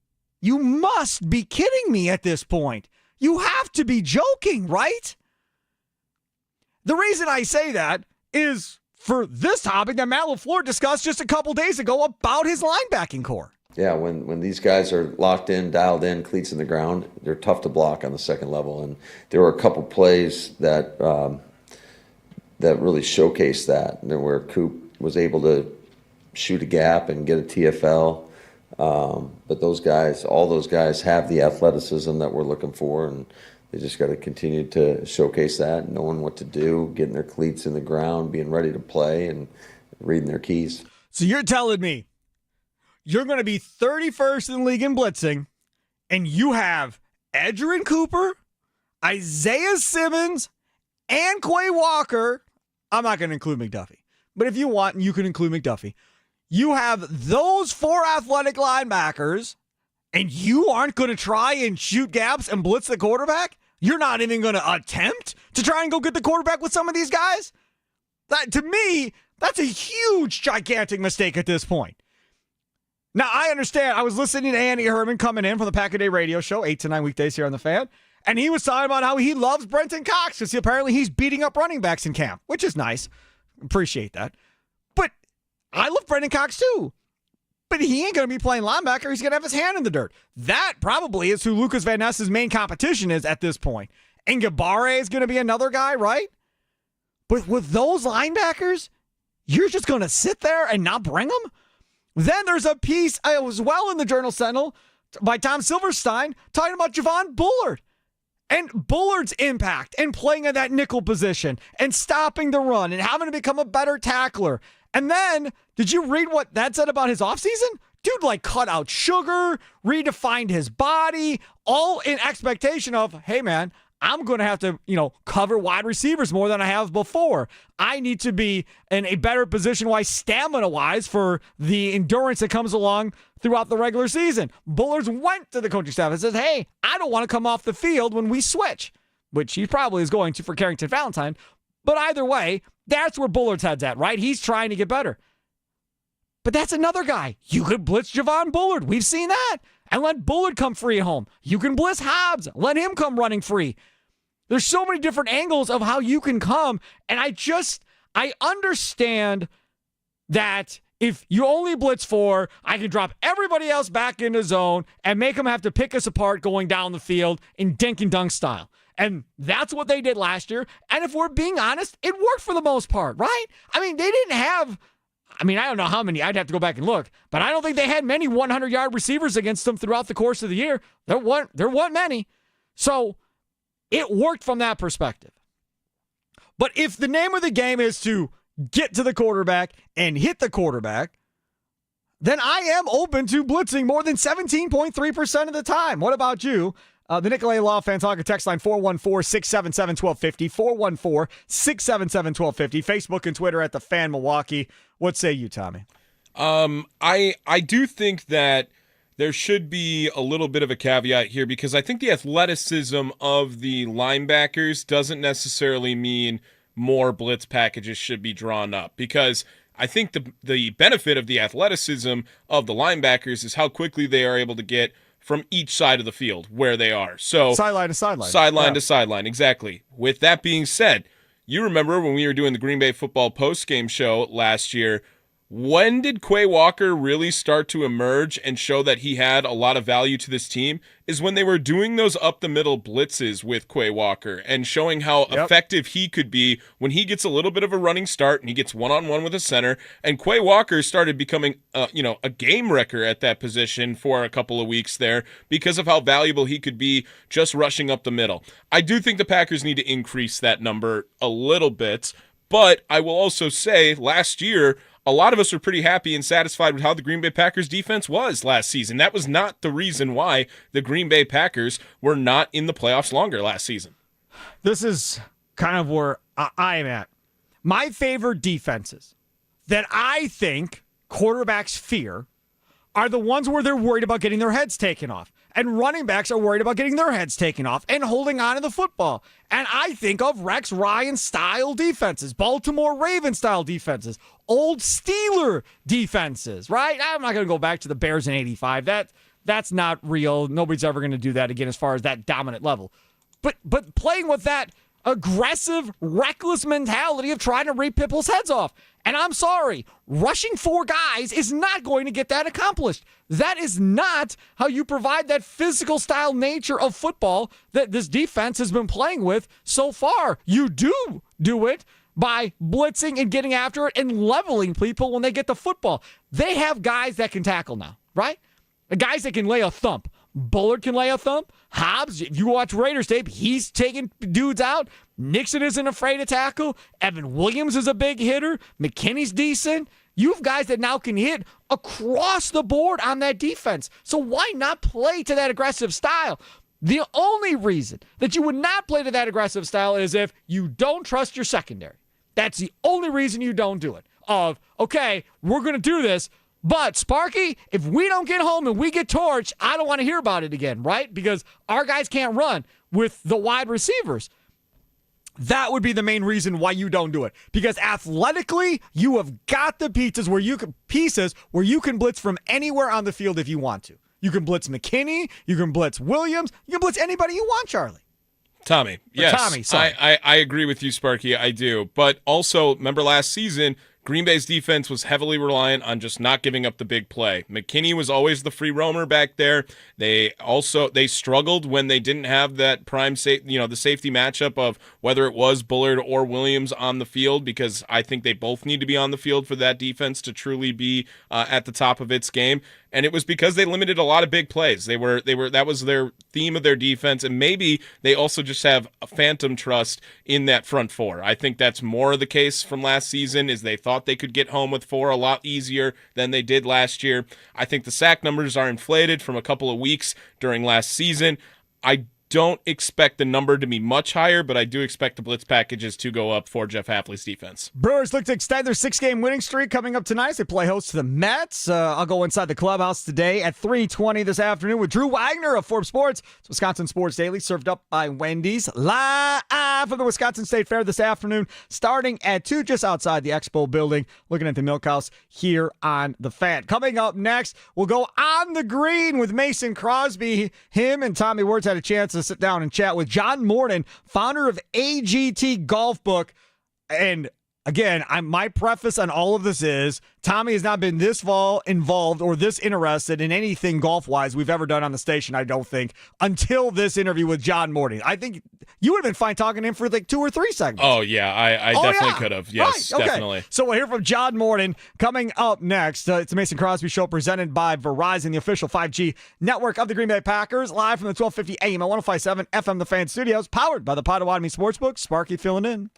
you must be kidding me at this point. You have to be joking, right? The reason I say that is for this topic that Matt LaFleur discussed just a couple days ago about his linebacking core. Yeah, when these guys are locked in, dialed in, cleats in the ground, they're tough to block on the second level. And there were a couple plays that that really showcased that, and where Coop was able to shoot a gap and get a TFL. But those guys, all those guys have the athleticism that we're looking for, and they just got to continue to showcase that, knowing what to do, getting their cleats in the ground, being ready to play, and reading their keys. So you're telling me you're going to be 31st in the league in blitzing, and you have Edgerrin Cooper, Isaiah Simmons, and Quay Walker, I'm not going to include McDuffie, but if you want, you can include McDuffie. You have those 4 athletic linebackers, and you aren't going to try and shoot gaps and blitz the quarterback? You're not even going to attempt to try and go get the quarterback with some of these guys? That, to me, that's a huge, gigantic mistake at this point. Now, I understand. I was listening to Andy Herman coming in from the Pack a Day radio show, 8 to 9 weekdays here on The Fan, and he was talking about how he loves Brenton Cox because apparently he's beating up running backs in camp, which is nice. Appreciate that. But I love Brenton Cox too. But he ain't going to be playing linebacker. He's going to have his hand in the dirt. That probably is who Lucas Van Ness's main competition is at this point. And Gabare is going to be another guy, right? But with those linebackers, you're just going to sit there and not bring them? Then there's a piece as well in the Journal Sentinel by Tom Silverstein talking about Javon Bullard and Bullard's impact and playing in that nickel position and stopping the run and having to become a better tackler. And then, did you read what that said about his offseason? Dude, cut out sugar, redefined his body, all in expectation of, hey, man, I'm going to have to, cover wide receivers more than I have before. I need to be in a better position-wise, stamina-wise, for the endurance that comes along throughout the regular season. Bullards went to the coaching staff and says, hey, I don't want to come off the field when we switch, which he probably is going to for Carrington Valentine. But either way, that's where Bullard's head's at, right? He's trying to get better. But that's another guy. You could blitz Javon Bullard. We've seen that. And let Bullard come free at home. You can blitz Hobbs. Let him come running free. There's so many different angles of how you can come. And I understand that if you only blitz 4, I can drop everybody else back into zone and make them have to pick us apart going down the field in dink and dunk style. And that's what they did last year. And if we're being honest, it worked for the most part, right? I mean, they didn't have, I don't know how many. I'd have to go back and look. But I don't think they had many 100-yard receivers against them throughout the course of the year. There weren't many. So it worked from that perspective. But if the name of the game is to get to the quarterback and hit the quarterback, then I am open to blitzing more than 17.3% of the time. What about you? The Nicolay Law Fan Talk text line 414-677-1250, 414-677-1250, Facebook and Twitter at The Fan Milwaukee. What say you, Tommy? I do think that there should be a little bit of a caveat here because I think the athleticism of the linebackers doesn't necessarily mean more blitz packages should be drawn up because I think the benefit of the athleticism of the linebackers is how quickly they are able to get from each side of the field where they are. So sideline to sideline. Sideline to sideline, exactly. With that being said, you remember when we were doing the Green Bay football post-game show last year, when did Quay Walker really start to emerge and show that he had a lot of value to this team is when they were doing those up-the-middle blitzes with Quay Walker and showing how effective he could be when he gets a little bit of a running start and he gets one-on-one with a center. And Quay Walker started becoming, a game wrecker at that position for a couple of weeks there because of how valuable he could be just rushing up the middle. I do think the Packers need to increase that number a little bit, but I will also say last year, a lot of us were pretty happy and satisfied with how the Green Bay Packers defense was last season. That was not the reason why the Green Bay Packers were not in the playoffs longer last season. This is kind of where I am at. My favorite defenses that I think quarterbacks fear are the ones where they're worried about getting their heads taken off. And running backs are worried about getting their heads taken off and holding on to the football. And I think of Rex Ryan-style defenses, Baltimore Ravens-style defenses, old Steeler defenses, right? I'm not going to go back to the Bears in 85. That's not real. Nobody's ever going to do that again as far as that dominant level. But playing with that aggressive, reckless mentality of trying to rip people's heads off. And I'm sorry, rushing 4 guys is not going to get that accomplished. That is not how you provide that physical style nature of football that this defense has been playing with so far. You do it by blitzing and getting after it and leveling people when they get the football. They have guys that can tackle now, right? The guys that can lay a thump. Bullard can lay a thump. Hobbs, if you watch Raiders tape, he's taking dudes out. Nixon isn't afraid to tackle. Evan Williams is a big hitter. McKinney's decent. You have guys that now can hit across the board on that defense. So why not play to that aggressive style? The only reason that you would not play to that aggressive style is if you don't trust your secondary. That's the only reason you don't do it. Okay, we're going to do this, but Sparky, if we don't get home and we get torched, I don't want to hear about it again, right? Because our guys can't run with the wide receivers. That would be the main reason why you don't do it. Because athletically, you have got the pieces where you can blitz from anywhere on the field if you want to. You can blitz McKinney. You can blitz Williams. You can blitz anybody you want, Charlie. Tommy, yes. Tommy, sorry. I agree with you, Sparky. I do. But also, remember last season, Green Bay's defense was heavily reliant on just not giving up the big play. McKinney was always the free roamer back there. They struggled when they didn't have that prime the safety matchup of whether it was Bullard or Williams on the field, because I think they both need to be on the field for that defense to truly be at the top of its game. And it was because they limited a lot of big plays. That was their theme of their defense, and maybe they also just have a phantom trust in that front four. I think that's more the case from last season, is they thought they could get home with four a lot easier than they did last year. I think the sack numbers are inflated from a couple of weeks during last season. I don't expect the number to be much higher, but I do expect the blitz packages to go up for Jeff Hafley's defense. Brewers look to extend their 6-game winning streak coming up tonight as they play host to the Mets. I'll go inside the clubhouse today at 3:20 this afternoon with Drew Wagner of Forbes Sports. It's Wisconsin Sports Daily, served up by Wendy's. Live from the Wisconsin State Fair this afternoon, starting at 2 just outside the Expo building, looking at the Milk House here on the Fan. Coming up next, we'll go on the green with Mason Crosby. Him and Tommy Wirtz had a chance to sit down and chat with John Morden, founder of AGT Golf Book. And again, my preface on all of this is Tommy has not been this involved or this interested in anything golf-wise we've ever done on the station, I don't think, until this interview with John Morden. I think you would have been fine talking to him for like 2 or 3 segments. Oh, yeah, I definitely could have. Yes, right. Okay. Definitely. So we'll hear from John Morden coming up next. It's the Mason Crosby Show presented by Verizon, the official 5G network of the Green Bay Packers, live from the 1250 AM and 105.7 FM The Fan Studios, powered by the Potawatomi Sportsbook. Sparky filling in.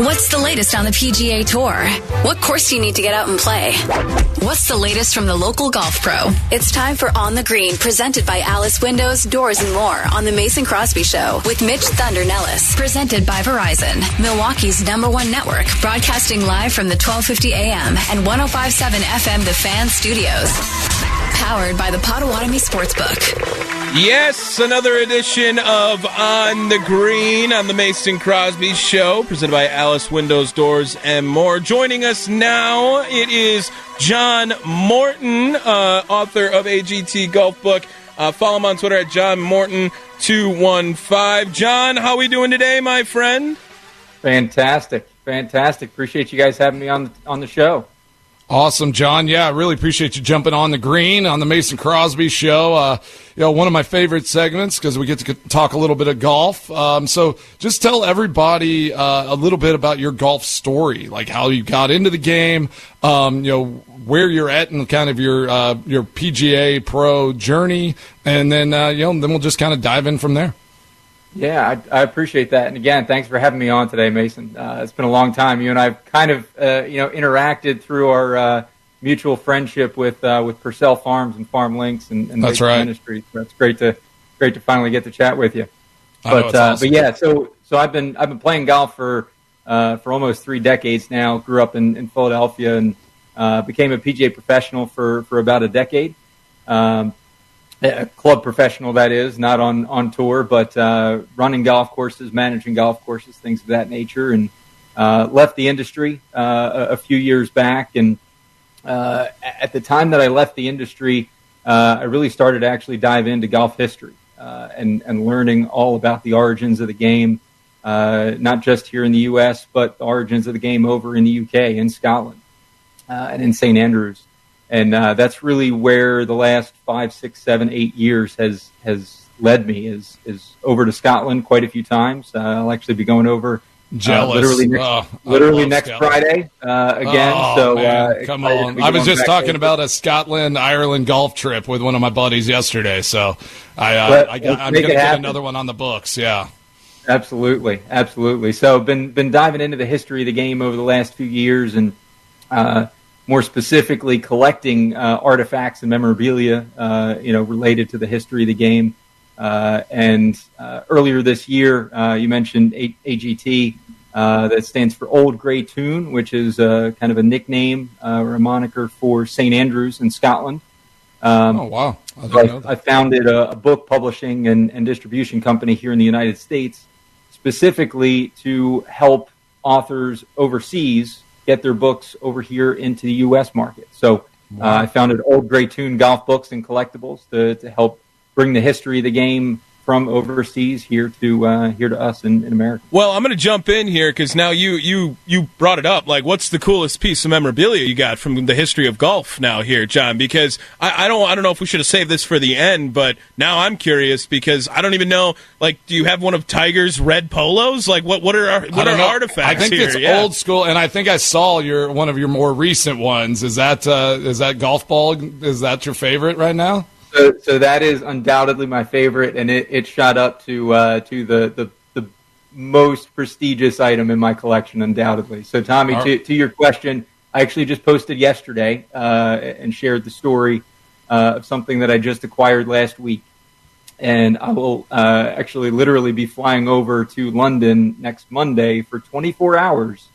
What's the latest on the PGA Tour? What course do you need to get out and play? What's the latest from the local golf pro? It's time for On the Green, presented by Alice Windows, Doors, and More on the Mason Crosby Show with Mitch Thunder Nellis. Presented by Verizon, Milwaukee's #1 network, broadcasting live from the 1250 AM and 105.7 FM The Fan Studios. Powered by the Potawatomi Sportsbook. Yes, another edition of On the Green on the Mason Crosby Show, presented by Alice Windows, Doors, and More. Joining us now, it is John Morton, author of AGT Golf Book. Follow him on Twitter at JohnMorton215. John, how are we doing today, my friend? Fantastic. Appreciate you guys having me on the show. Awesome, John. Yeah, I really appreciate you jumping on the green on the Mason Crosby Show. One of my favorite segments because we get to talk a little bit of golf. So just tell everybody a little bit about your golf story, like how you got into the game, where you're at in kind of your PGA Pro journey, and then then we'll just kind of dive in from there. Yeah, I appreciate that. And again, thanks for having me on today, Mason. It's been a long time. You and I have kind of, interacted through our mutual friendship with Purcell Farms and Farm Links and That's right. Ministries. So it's great to finally get to chat with you. Awesome. But yeah, so I've been playing golf for almost 3 decades now. Grew up in Philadelphia and became a PGA professional for about a decade. A club professional, that is, not on tour, but running golf courses, managing golf courses, things of that nature, and left the industry a few years back. And at the time that I left the industry, I really started to actually dive into golf history and learning all about the origins of the game, not just here in the U.S., but the origins of the game over in the U.K., in Scotland, and in St. Andrews. And that's really where the last 5, 6, 7, 8 years has led me is over to Scotland quite a few times. I'll actually be going over literally next Friday again. Come on! I was just talking about a Scotland-Ireland golf trip with one of my buddies yesterday, so I'm going to get another one on the books. Yeah, absolutely. So been diving into the history of the game over the last few years and. More specifically, collecting artifacts and memorabilia, related to the history of the game. And earlier this year, you mentioned AGT, that stands for Old Grey Tune, which is kind of a nickname or a moniker for St. Andrews in Scotland. Oh, wow. I founded a book publishing and distribution company here in the United States, specifically to help authors overseas get their books over here into the U.S. market. So I founded Old Grey Tune Golf Books and Collectibles to help bring the history of the game from overseas here to us in America. Well, I'm going to jump in here because now you brought it up. Like, what's the coolest piece of memorabilia you got from the history of golf now here, John? Because I don't know if we should have saved this for the end, but now I'm curious because I don't even know. Like, do you have one of Tiger's red polos? Like, what are artifacts? I think here? it's old school, and I think I saw one of your more recent ones. Is that golf ball? Is that your favorite right now? So that is undoubtedly my favorite, and it shot up to the most prestigious item in my collection, undoubtedly. So, Tommy, to your question, I actually just posted yesterday and shared the story of something that I just acquired last week, and I will actually literally be flying over to London next Monday for 24 hours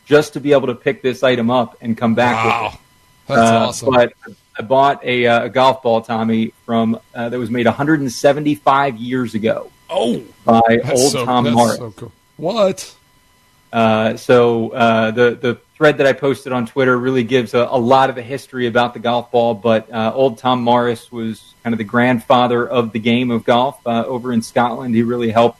just to be able to pick this item up and come back with it. That's awesome. But I bought a golf ball, Tommy, from that was made 175 years ago. Oh, by Tom Morris. So cool. What? The thread that I posted on Twitter really gives a lot of the history about the golf ball. But old Tom Morris was kind of the grandfather of the game of golf over in Scotland. He really helped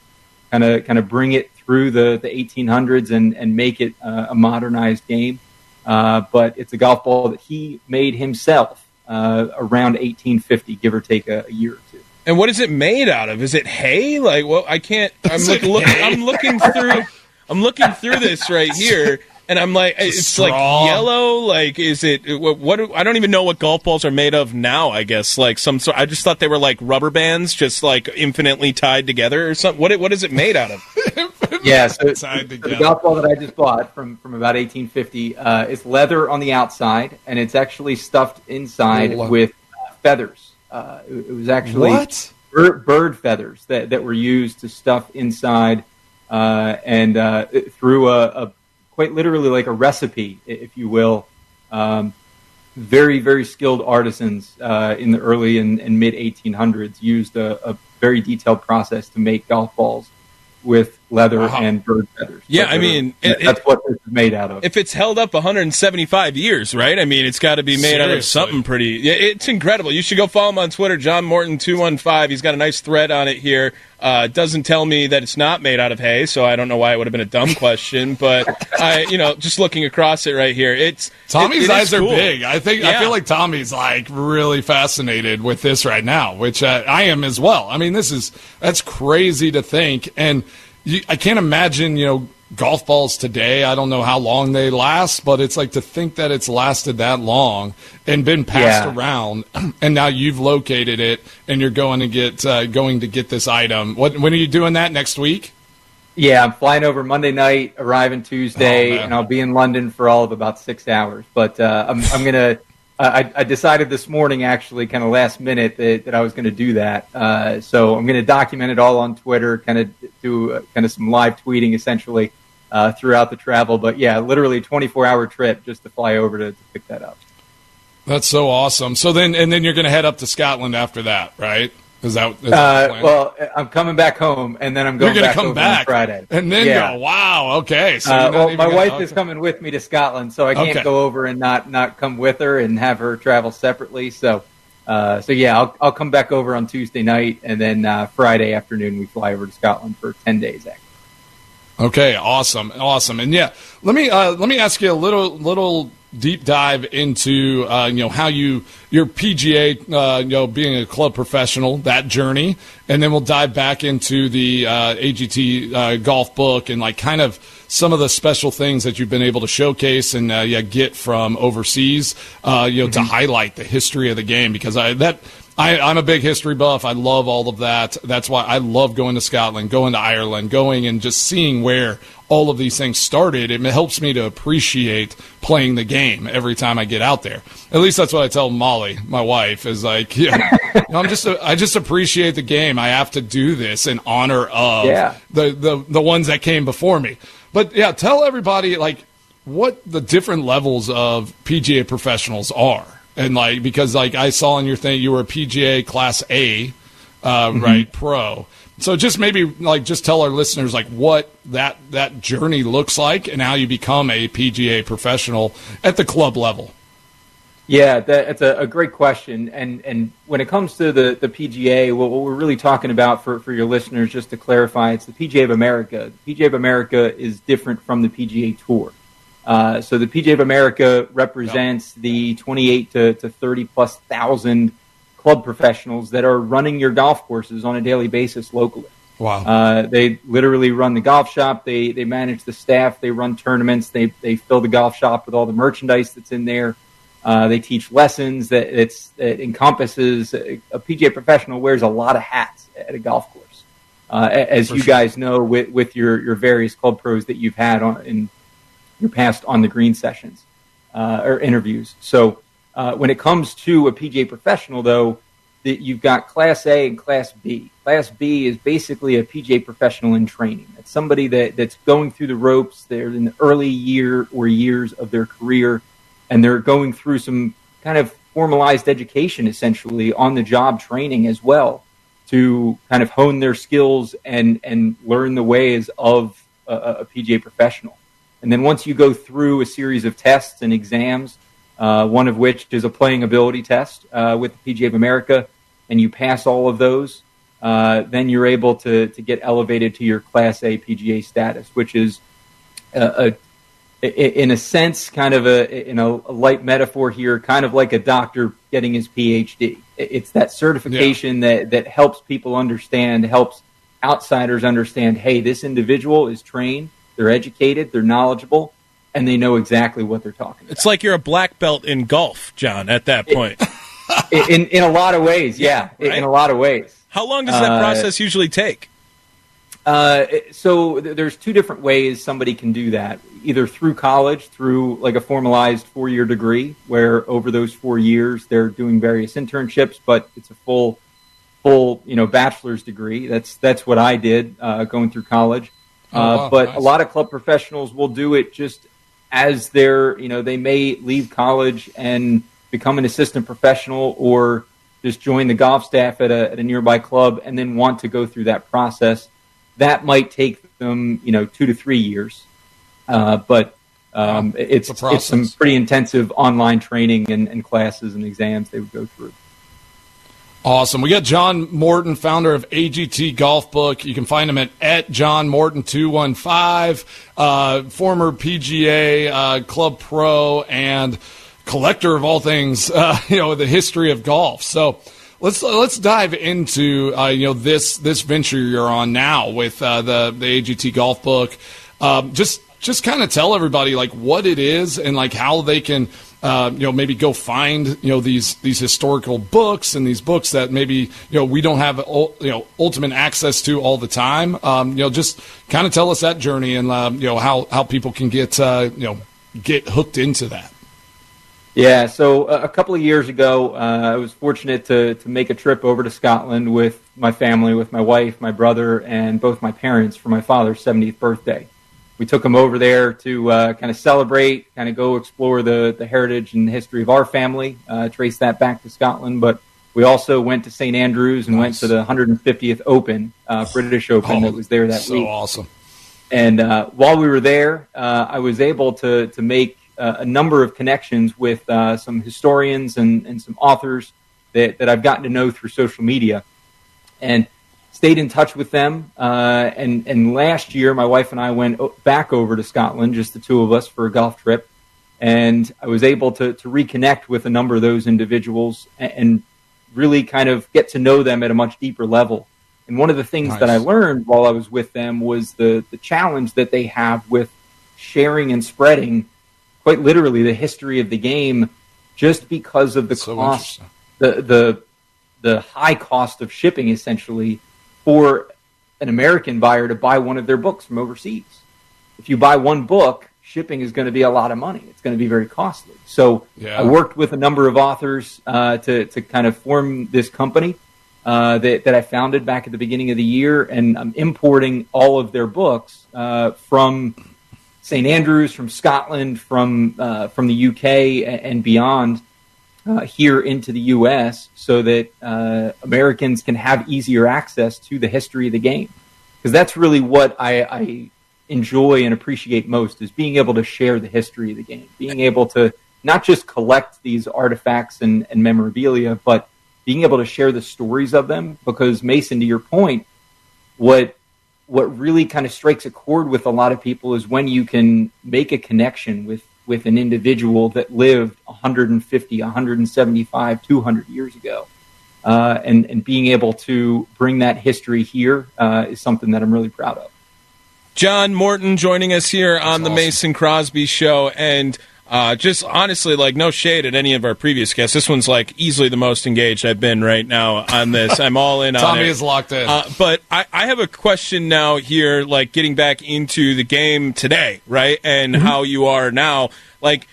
kind of bring it through the 1800s and make it a modernized game. But it's a golf ball that he made himself around 1850, give or take a year or two. And what is it made out of? Is it hay? Like, well, I can't. I'm looking through this right here, and I'm like, it's like yellow. Like, is it what? I don't even know what golf balls are made of now. I guess like some sort. I just thought they were like rubber bands, just like infinitely tied together or something. What is it made out of? Yeah, so Tied the together. golf ball that I just bought from about 1850 is leather on the outside, and it's actually stuffed inside with feathers. It was actually What? bird feathers that were used to stuff inside, and through a quite literally like a recipe, if you will. Very, very skilled artisans in the early and mid 1800s used a very detailed process to make golf balls with leather and bird feathers. Yeah, So I mean, that's what this is made out of. If it's held up 175 years, right? I mean, it's got to be made out of something pretty. Yeah, it's incredible. You should go follow him on Twitter, John Morton215. He's got a nice thread on it here. It doesn't tell me that it's not made out of hay, so I don't know why it would have been a dumb question. But just looking across it right here, Tommy's eyes are cool. big. I feel like Tommy's like really fascinated with this right now, which I am as well. I mean, that's crazy to think, and I can't imagine golf balls today. I don't know how long they last, but it's like to think that it's lasted that long and been passed around, and now you've located it and you're going to get this item. When are you doing that, next week? Yeah, I'm flying over Monday night, arriving Tuesday, and I'll be in London for all of about 6 hours. But I'm gonna. I decided this morning, actually, kind of last minute, that I was going to do that. So I'm going to document it all on Twitter, kind of do kind of some live tweeting, essentially, throughout the travel. But yeah, literally 24-hour trip just to fly over to pick that up. That's so awesome. So then you're going to head up to Scotland after that, right? Is that the plan? Well, I'm coming back home, and then I'm going back over on Friday. And then go, wow, okay. So my wife is coming with me to Scotland, so I can't go over and not come with her and have her travel separately. So yeah, I'll come back over on Tuesday night, and then Friday afternoon we fly over to Scotland for 10 days, actually. Okay, awesome. And yeah, let me ask you a little deep dive into how your PGA being a club professional, that journey, and then we'll dive back into the AGT golf book and like kind of some of the special things that you've been able to showcase and get from overseas to highlight the history of the game, because I'm a big history buff. I love all of that. That's why I love going to Scotland, going to Ireland, going and just seeing where all of these things started. It helps me to appreciate playing the game every time I get out there. At least that's what I tell Molly, my wife, is like, I just appreciate the game. I have to do this in honor of the ones that came before me. But yeah, tell everybody like what the different levels of PGA professionals are. And like, because like I saw in your thing, you were a PGA Class A, right, pro. So just maybe like just tell our listeners like what that journey looks like and how you become a PGA professional at the club level. Yeah, that's a great question. And when it comes to the PGA, what we're really talking about for your listeners, just to clarify, it's the PGA of America. The PGA of America is different from the PGA Tour. So the PGA of America represents the 28 to 30 plus thousand club professionals that are running your golf courses on a daily basis locally. Wow. They literally run the golf shop. They manage the staff. They run tournaments. They fill the golf shop with all the merchandise that's in there. They teach lessons. It encompasses a PGA professional wears a lot of hats at a golf course. As you guys know, with your various club pros that you've had in your past on the green sessions or interviews. So when it comes to a PGA professional, though, you've got Class A and Class B. Class B is basically a PGA professional in training. It's somebody that's going through the ropes. They're in the early years of their career, and they're going through some kind of formalized education, essentially, on-the-job training as well to kind of hone their skills and learn the ways of a PGA professional. And then once you go through a series of tests and exams, one of which is a playing ability test with the PGA of America, and you pass all of those, then you're able to get elevated to your Class A PGA status, which is, in a sense, kind of a light metaphor here, kind of like a doctor getting his PhD. It's that certification that helps people understand, helps outsiders understand, hey, this individual is trained, they're educated, they're knowledgeable, and they know exactly what they're talking about. It's like you're a black belt in golf, John, at that point. In a lot of ways, yeah. Right? In a lot of ways. How long does that process usually take? So there's two different ways somebody can do that. Either through college, through like a formalized 4-year degree, where over those 4 years they're doing various internships, but it's a full bachelor's degree. That's what I did going through college. But nice. A lot of club professionals will do it just as they may leave college and become an assistant professional, or just join the golf staff at a nearby club and then want to go through that process. That might take them, 2 to 3 years. But it's some pretty intensive online training and classes and exams they would go through. Awesome. We got John Morton, founder of AGT Golf Book. You can find him at John Morton 215, former PGA Club Pro and collector of all things, the history of golf. So let's dive into this venture you're on now with the AGT Golf Book. Just kind of tell everybody like what it is and like how they can maybe go find these historical books and these books that maybe we don't have ultimate access to all the time. Just kind of tell us that journey and how people can get hooked into that. Yeah, so a couple of years ago, I was fortunate to make a trip over to Scotland with my family, with my wife, my brother, and both my parents for my father's 70th birthday. We took them over there to kind of celebrate, kind of go explore the heritage and history of our family, trace that back to Scotland. But we also went to St. Andrews and went to the 150th Open, British Open that was there that week. So awesome. And while we were there, I was able to make a number of connections with some historians and some authors that I've gotten to know through social media, and stayed in touch with them. And last year, my wife and I went back over to Scotland, just the two of us, for a golf trip, and I was able to reconnect with a number of those individuals and really kind of get to know them at a much deeper level. And one of the things that I learned while I was with them was the challenge that they have with sharing and spreading, quite literally, the history of the game, just because of the cost, the high cost of shipping, essentially, for an American buyer to buy one of their books from overseas. If you buy one book, shipping is going to be a lot of money. It's going to be very costly. So I worked with a number of authors to kind of form this company that I founded back at the beginning of the year, and I'm importing all of their books from St. Andrews, from Scotland, from the UK and beyond here into the U.S. so that Americans can have easier access to the history of the game. Because that's really what I enjoy and appreciate most, is being able to share the history of the game, being able to not just collect these artifacts and memorabilia, but being able to share the stories of them. Because, Mason, to your point, what really kind of strikes a chord with a lot of people is when you can make a connection with an individual that lived 150, 175, 200 years ago. And being able to bring that history here is something that I'm really proud of. John Morton joining us here on the Mason Crosby Show. And just honestly, like, no shade at any of our previous guests. This one's like easily the most engaged I've been right now on this. I'm all in on it. Tommy is locked in. But I have a question now here, like getting back into the game today, right? And how you are now. Like,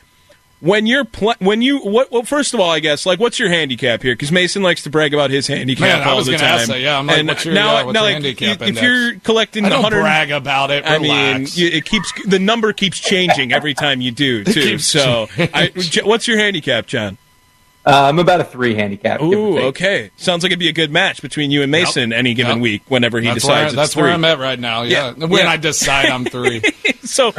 when you're first of all, I guess, like, what's your handicap here? Because Mason likes to brag about his handicap all the time. Ask that. Yeah, I'm like, what's your handicap index? If you're collecting, I don't brag about it. Relax. I mean, the number keeps changing every time you do too. So, what's your handicap, John? I'm about a 3 handicap. Ooh, okay. Sounds like it'd be a good match between you and Mason any given week. Whenever he decides, that's where I'm at right now. Yeah, when I decide I'm 3. So,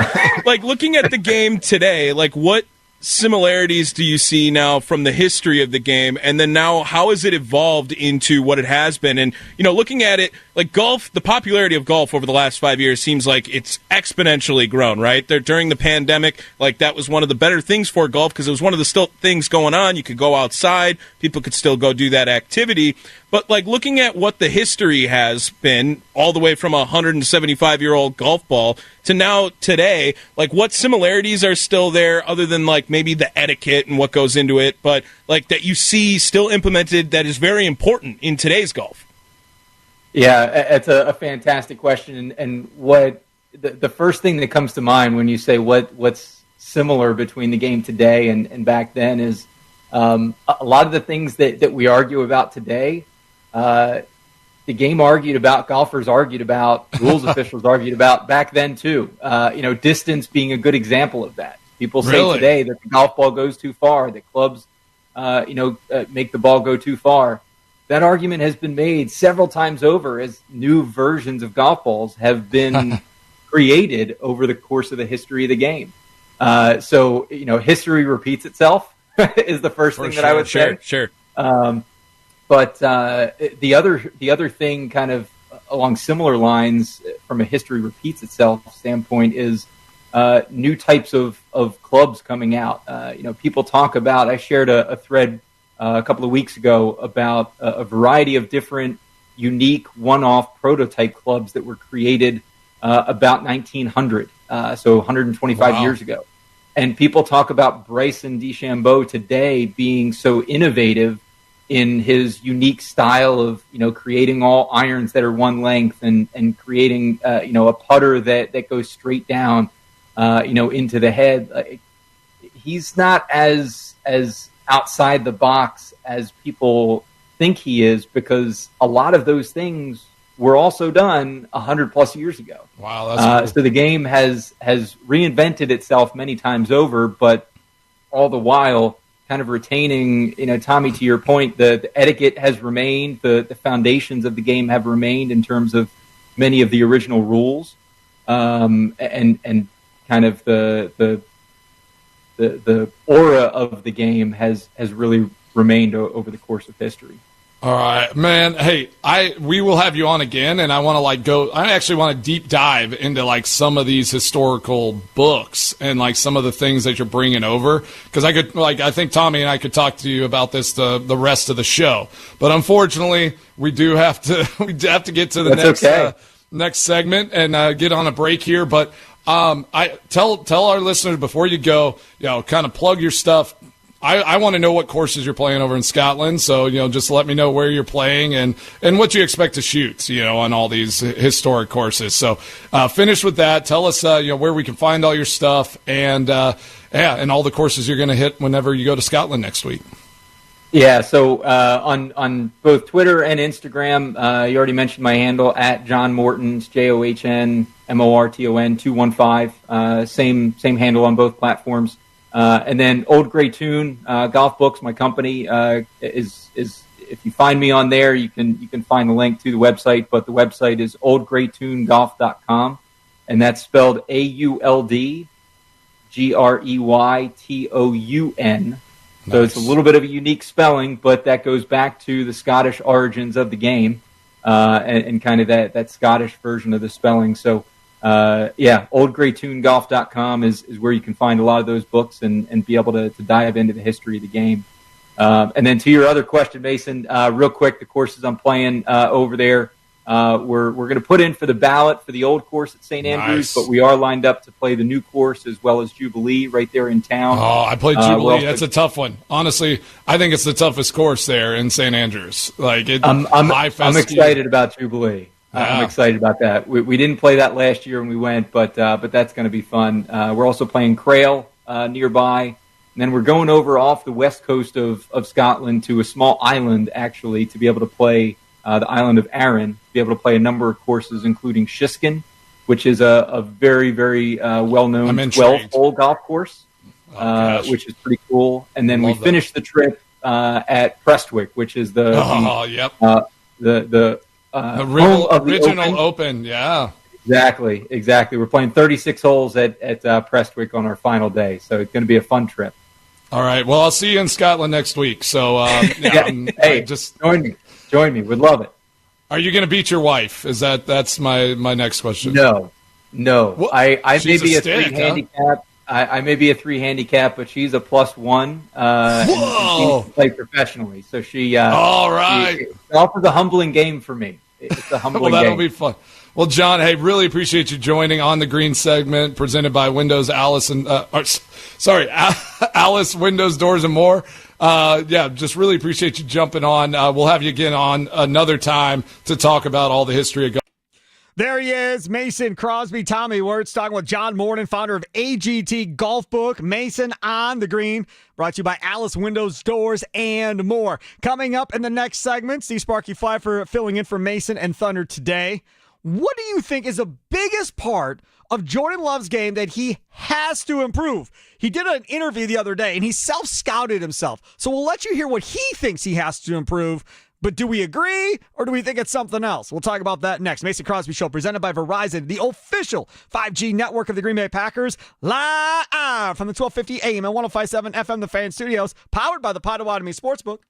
like, looking at the game today, like, what similarities do you see now from the history of the game, and then now how has it evolved into what it has been? And looking at it, like, golf, the popularity of golf over the last 5 years seems like it's exponentially grown, right? During the pandemic, like, that was one of the better things for golf because it was one of the still things going on. You could go outside, people could still go do that activity. But, like, looking at what the history has been, all the way from a 175-year-old golf ball to now today, like, what similarities are still there other than, like, maybe the etiquette and what goes into it, but, like, that you see still implemented that is very important in today's golf? Yeah, it's a fantastic question. And what the first thing that comes to mind when you say what's similar between the game today and back then is a lot of the things that we argue about today, the game argued about, golfers argued about, rules officials argued about back then too. Distance being a good example of that. People say today that the golf ball goes too far, that clubs, make the ball go too far. That argument has been made several times over as new versions of golf balls have been created over the course of the history of the game. So history repeats itself is the first thing that I would say. Sure. But the other thing, kind of along similar lines from a history repeats itself standpoint, is new types of clubs coming out. People talk about. I shared a thread a couple of weeks ago about a variety of different unique one-off prototype clubs that were created about 1900, so 125 years ago. And people talk about Bryson DeChambeau today being so innovative in his unique style of, creating all irons that are one length and creating, a putter that goes straight down, into the head. He's not as outside the box as people think he is, because a lot of those things were also done 100+ years ago. Wow, that's cool. So the game has reinvented itself many times over, but all the while kind of retaining, Tommy, to your point, the etiquette has remained, the foundations of the game have remained in terms of many of the original rules, and kind of the aura of the game has really remained over the course of history. All right, man. Hey, we will have you on again, and I want to I actually want to deep dive into some of these historical books and some of the things that you're bringing over, because I think Tommy and I could talk to you about this the rest of the show. But unfortunately, we have to get to the next segment and get on a break here. But I tell our listeners before you go, kind of plug your stuff. I want to know what courses you're playing over in Scotland, so just let me know where you're playing and what you expect to shoot, on all these historic courses. So finish with that. Tell us where we can find all your stuff and all the courses you're going to hit whenever you go to Scotland next week. Yeah, so on both Twitter and Instagram, you already mentioned my handle at John Mortons, JOHNMORTON 215. Same handle on both platforms. And then Old Gray Tune Golf Books, my company, is if you find me on there, you can find the link to the website. But the website is oldgreytoongolf.com, and that's spelled AULDGREYTOUN. So it's a little bit of a unique spelling, but that goes back to the Scottish origins of the game and kind of that Scottish version of the spelling. So. Oldgreytoongolf.com is where you can find a lot of those books and be able to dive into the history of the game. And then to your other question, Mason, real quick, the courses I'm playing over there, we're going to put in for the ballot for the old course at St. Andrews, but we are lined up to play the new course as well as Jubilee right there in town. Oh, I played Jubilee. That's a tough one. Honestly, I think it's the toughest course there in St. Andrews. I'm excited about Jubilee. I'm excited about that. We didn't play that last year when we went, but that's going to be fun. We're also playing Crail nearby, and then we're going over off the west coast of Scotland to a small island, actually, to be able to play the island of Arran, to be able to play a number of courses, including Shiskin, which is a very, very well-known 12-hole golf course, which is pretty cool. And then we finished the trip at Prestwick, which is the original Open, yeah. Exactly. We're playing 36 holes at Prestwick on our final day, so it's going to be a fun trip. All right. Well, I'll see you in Scotland next week. So, join me. Would love it. Are you going to beat your wife? That's my next question? No. Well, I may be a stick, 3 handicap. I may be a 3 handicap, but she's a +1. Whoa! She plays professionally, so she. All right. Golf is a humbling game for me. It's a humbling well, that'll game. be fun. Well, John, hey, really appreciate you joining on the Green segment presented by Windows Alice Windows, Doors, and More. yeah, just really appreciate you jumping on. We'll have you again on another time to talk about all the history of golf. There he is, Mason Crosby. Tommy Wirtz talking with John Morden, founder of AGT Golf Book. Mason on the Green, brought to you by Alice Windows, Doors, and more. Coming up in the next segment, Steve Sparky Fifer filling in for Mason and Thunder today. What do you think is the biggest part of Jordan Love's game that he has to improve? He did an interview the other day, and he self-scouted himself. So we'll let you hear what he thinks he has to improve. But do we agree, or do we think it's something else? We'll talk about that next. Mason Crosby Show, presented by Verizon, the official 5G network of the Green Bay Packers, live from the 1250 AM and 105.7 FM, the Fan Studios, powered by the Potawatomi Sportsbook.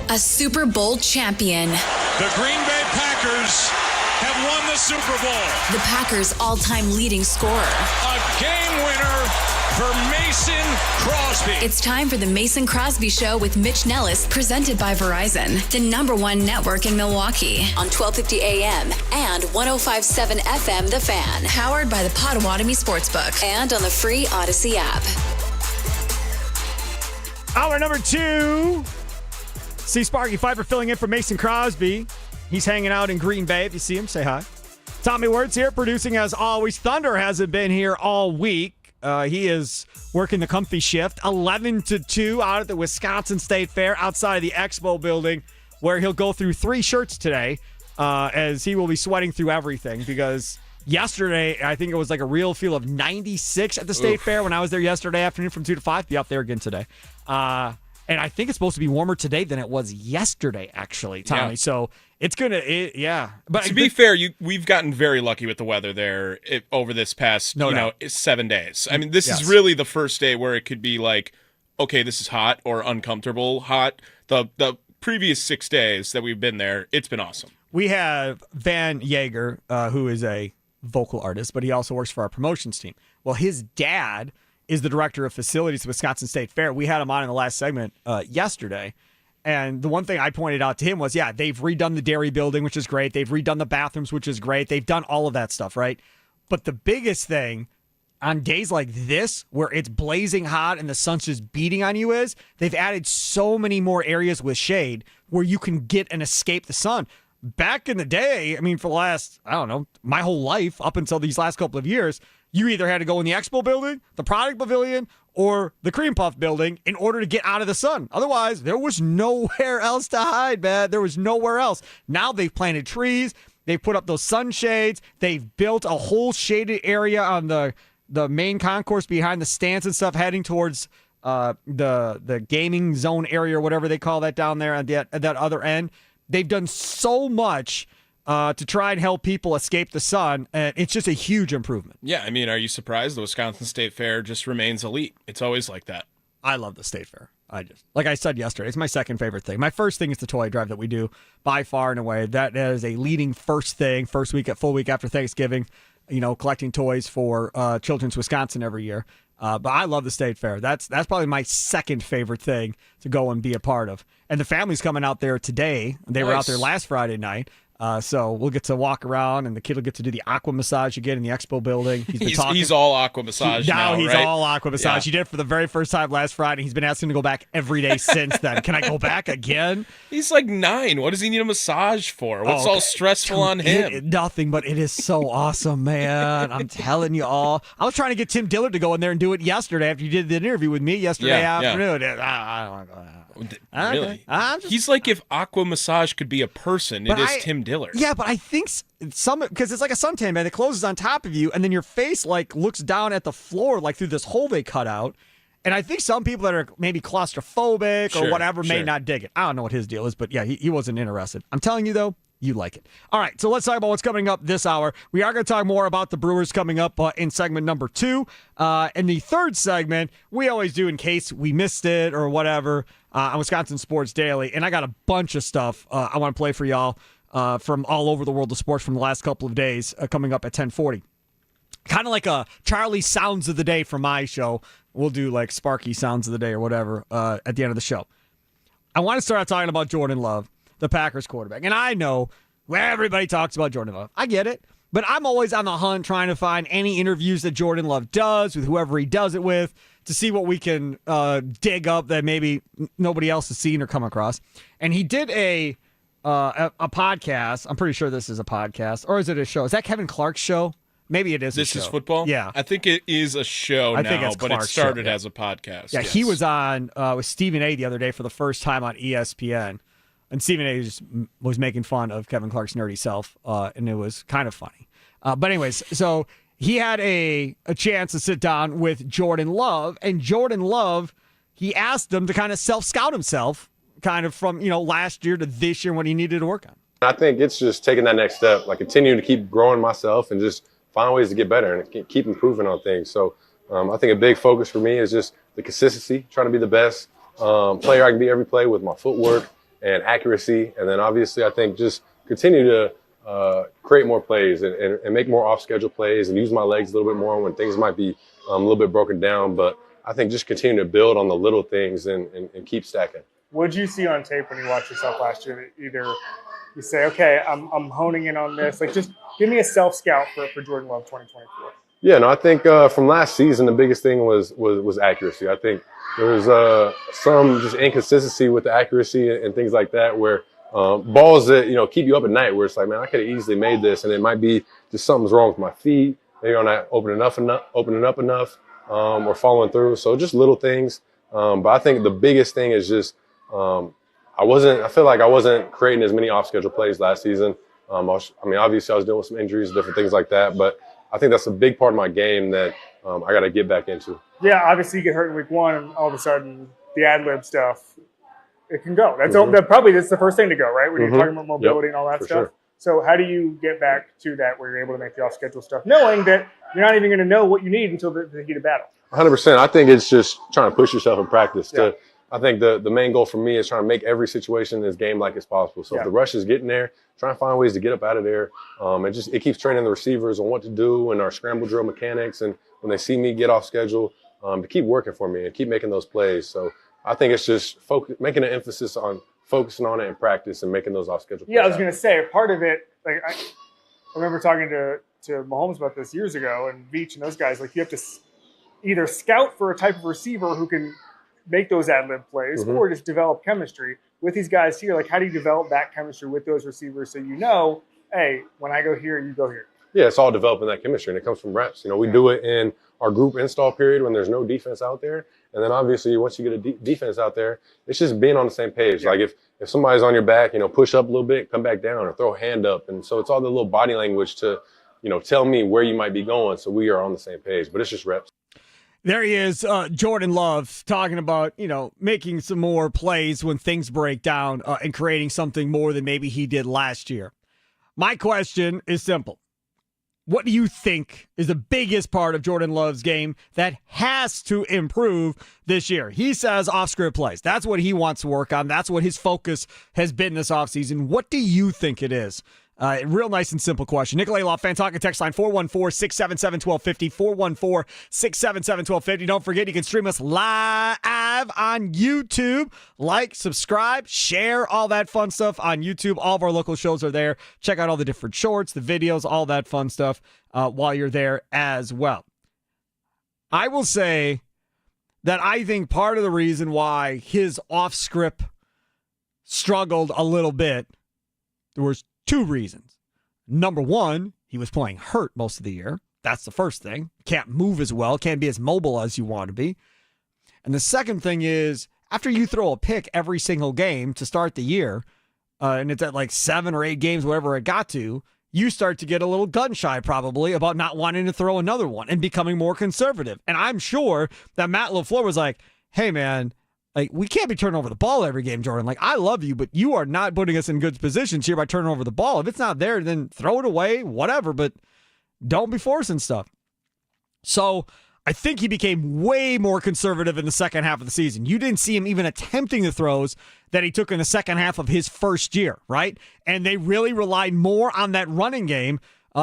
A Super Bowl champion. The Green Bay Packers have won the Super Bowl. The Packers' all-time leading scorer. A game winner for Mason Crosby. It's time for the Mason Crosby Show with Mitch Nellis, presented by Verizon, the #1 network in Milwaukee, on 1250 AM and 105.7 FM The Fan, powered by the Potawatomi Sportsbook, and on the free Odyssey app. Hour number 2. See Sparky Fifer filling in for Mason Crosby. He's hanging out in Green Bay. If you see him, say hi. Tommy Wirtz here, producing as always. Thunder hasn't been here all week. He is working the comfy shift, 11 to 2 out at the Wisconsin State Fair outside of the Expo building, where he'll go through 3 shirts today, as he will be sweating through everything because Yesterday, I think it was like a real feel of 96 at the State Fair when I was there yesterday afternoon from 2 to 5. Be out there again today. And I think it's supposed to be warmer today than it was yesterday, actually, Tommy. Yeah. So it's going to, yeah. But to be fair, we've gotten very lucky with the weather there over this past 7 days. I mean, this is really the first day where it could be like, okay, this is hot or uncomfortable hot. The previous 6 days that we've been there, it's been awesome. We have Van Yeager, who is a vocal artist, but he also works for our promotions team. Well, his dad is the director of facilities at Wisconsin State Fair. We had him on in the last segment yesterday. And the one thing I pointed out to him was, yeah, they've redone the dairy building, which is great. They've redone the bathrooms, which is great. They've done all of that stuff, right? But the biggest thing on days like this, where it's blazing hot and the sun's just beating on you, is they've added so many more areas with shade where you can get and escape the sun. Back in the day, I mean, for the last, I don't know, my whole life up until these last couple of years, you either had to go in the expo building, the product pavilion, or the cream puff building in order to get out of the sun. Otherwise, there was nowhere else to hide, man. There was nowhere else. Now they've planted trees. They've put up those sunshades. They've built a whole shaded area on the main concourse behind the stands and stuff heading towards the gaming zone area or whatever they call that down there at that other end. They've done so much to try and help people escape the sun, and it's just a huge improvement. Yeah, I mean, are you surprised? The Wisconsin State Fair just remains elite. It's always like that. I love the State Fair. Like I said yesterday, it's my second favorite thing. My first thing is the toy drive that we do by far and away. That is a leading first full week after Thanksgiving, collecting toys for Children's Wisconsin every year. But I love the State Fair. That's probably my second favorite thing to go and be a part of. And the family's coming out there today. They were out there last Friday night. So we'll get to walk around, and the kid will get to do the aqua massage again in the expo building. He's all aqua massage now, he's right? all aqua massage. He did it for the very first time last Friday. He's been asking to go back every day since then. Can I go back again? He's like 9. What does he need a massage for? What's all stressful on him? Nothing, but it is so awesome, man. I'm telling you all. I was trying to get Tim Dillard to go in there and do it yesterday after you did the interview with me yesterday afternoon. I don't want to go out. Really? He's like if aqua massage could be a person, it is Tim Dillard. Yeah, but I think because it's like a suntan bed that closes on top of you, and then your face looks down at the floor through this hole they cut out. And I think some people that are maybe claustrophobic or whatever may not dig it. I don't know what his deal is, but yeah, he wasn't interested. I'm telling you though, you like it. All right, so let's talk about what's coming up this hour. We are going to talk more about the Brewers coming up in segment number 2. In the third segment, we always do in case we missed it or whatever on Wisconsin Sports Daily. And I got a bunch of stuff I want to play for y'all from all over the world of sports from the last couple of days coming up at 10:40. Kind of like a Charlie Sounds of the Day from my show. We'll do like Sparky Sounds of the Day or whatever at the end of the show. I want to start out talking about Jordan Love, the Packers quarterback. And I know everybody talks about Jordan Love. I get it. But I'm always on the hunt trying to find any interviews that Jordan Love does with whoever he does it with to see what we can dig up that maybe nobody else has seen or come across. And he did a podcast. I'm pretty sure this is a podcast. Or is it a show? Is that Kevin Clark's show? Maybe it is This a show. Is football? Yeah. I think it is a show now, but it started as a podcast. Yeah, yes. he was on with Stephen A. the other day for the first time on ESPN. And Stephen A. just was making fun of Kevin Clark's nerdy self, and it was kind of funny. But anyways, so he had a chance to sit down with Jordan Love, and Jordan Love, he asked him to kind of self-scout himself, kind of from last year to this year, what he needed to work on. I think it's just taking that next step, like continuing to keep growing myself and just find ways to get better and keep improving on things. So I think a big focus for me is just the consistency, trying to be the best player I can be every play with my footwork and accuracy. And then obviously I think just continue to create more plays and make more off-schedule plays and use my legs a little bit more when things might be a little bit broken down. But I think just continue to build on the little things and keep stacking. What did you see on tape when you watched yourself last year that either you say, okay, I'm honing in on this? Like, just give me a self-scout for Jordan Love 2024. Yeah, no, I think from last season, the biggest thing was accuracy. I think there was some just inconsistency with the accuracy and things like that where balls that, keep you up at night where it's like, man, I could have easily made this. And it might be just something's wrong with my feet. Maybe I'm not opening up enough or following through. So just little things. But I think the biggest thing is just I feel like I wasn't creating as many off-schedule plays last season. Obviously I was dealing with some injuries, different things like that, but I think that's a big part of my game that I got to get back into. Yeah, obviously you get hurt in week 1, and all of a sudden the ad-lib stuff, it can go. That's that's the first thing to go, right? When you're talking about mobility and all that stuff. Sure. So how do you get back to that where you're able to make the off-schedule stuff, knowing that you're not even going to know what you need until the heat of battle? 100%. I think it's just trying to push yourself in practice. I think the main goal for me is trying to make every situation in this game like it's possible. So if the rush is getting there, try and find ways to get up out of there. It keeps training the receivers on what to do and our scramble drill mechanics. And when they see me get off schedule, to keep working for me and keep making those plays. So I think it's just making an emphasis on focusing on it in practice and making those off schedule plays. Yeah, I was going to say, part of it, like I remember talking to Mahomes about this years ago, and Veach and those guys, like you have to either scout for a type of receiver who can make those ad-lib plays or just develop chemistry with these guys here. Like, how do you develop that chemistry with those receivers so you know, hey, when I go here, you go here? Yeah, it's all developing that chemistry, and it comes from reps. We do it in our group install period when there's no defense out there. And then obviously once you get a defense out there, it's just being on the same page. Like if somebody's on your back, push up a little bit, come back down, or throw a hand up. And so it's all the little body language to, tell me where you might be going so we are on the same page. But it's just reps. There he is, Jordan Love, talking about, making some more plays when things break down and creating something more than maybe he did last year. My question is simple. What do you think is the biggest part of Jordan Love's game that has to improve this year? He says off-script plays. That's what he wants to work on. That's what his focus has been this offseason. What do you think it is? Real nice and simple question. Nikolai Law, Fan Talking text line 414-677-1250, 414-677-1250. Don't forget, you can stream us live on YouTube. Like, subscribe, share, all that fun stuff on YouTube. All of our local shows are there. Check out all the different shorts, the videos, all that fun stuff while you're there as well. I will say that I think part of the reason why his off-script struggled a little bit, there was 2 reasons. Number 1, he was playing hurt most of the year. That's the first thing. Can't move as well. Can't be as mobile as you want to be. And the second thing is, after you throw a pick every single game to start the year, and it's at like 7 or 8 games, whatever it got to, you start to get a little gun shy probably about not wanting to throw another one and becoming more conservative. And I'm sure that Matt LaFleur was like, hey, man, like, we can't be turning over the ball every game, Jordan. Like, I love you, but you are not putting us in good positions here by turning over the ball. If it's not there, then throw it away, whatever, but don't be forcing stuff. So I think he became way more conservative in the second half of the season. You didn't see him even attempting the throws that he took in the second half of his first year, right? And they really relied more on that running game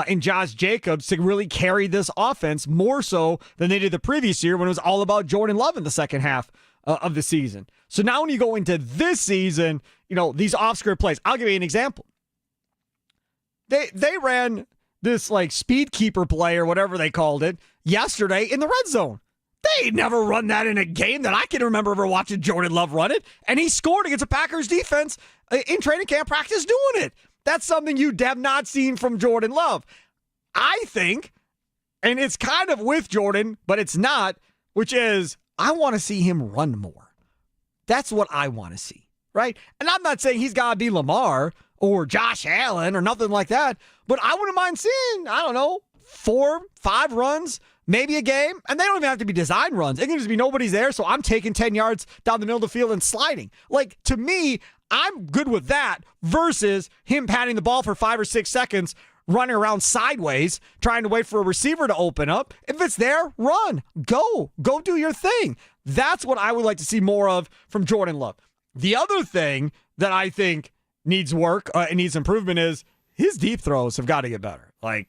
in Josh Jacobs to really carry this offense more so than they did the previous year when it was all about Jordan Love in the second half of the season. So now when you go into this season, these off-script plays, I'll give you an example. They ran this like speed keeper play or whatever they called it yesterday in the red zone. They never run that in a game that I can remember ever watching Jordan Love run it, and he scored against a Packers defense in training camp practice doing it. That's something you have not seen from Jordan Love. I think, and it's kind of with Jordan, but it's not, which is I want to see him run more. That's what I want to see, right? And I'm not saying he's got to be Lamar or Josh Allen or nothing like that, but I wouldn't mind seeing, 4, 5 runs, maybe a game, and they don't even have to be design runs. It can just be nobody's there, so I'm taking 10 yards down the middle of the field and sliding. Like, to me, I'm good with that versus him patting the ball for 5 or 6 seconds, running around sideways, trying to wait for a receiver to open up. If it's there, run. Go do your thing. That's what I would like to see more of from Jordan Love. The other thing that I think needs work and needs improvement is his deep throws have got to get better. Like,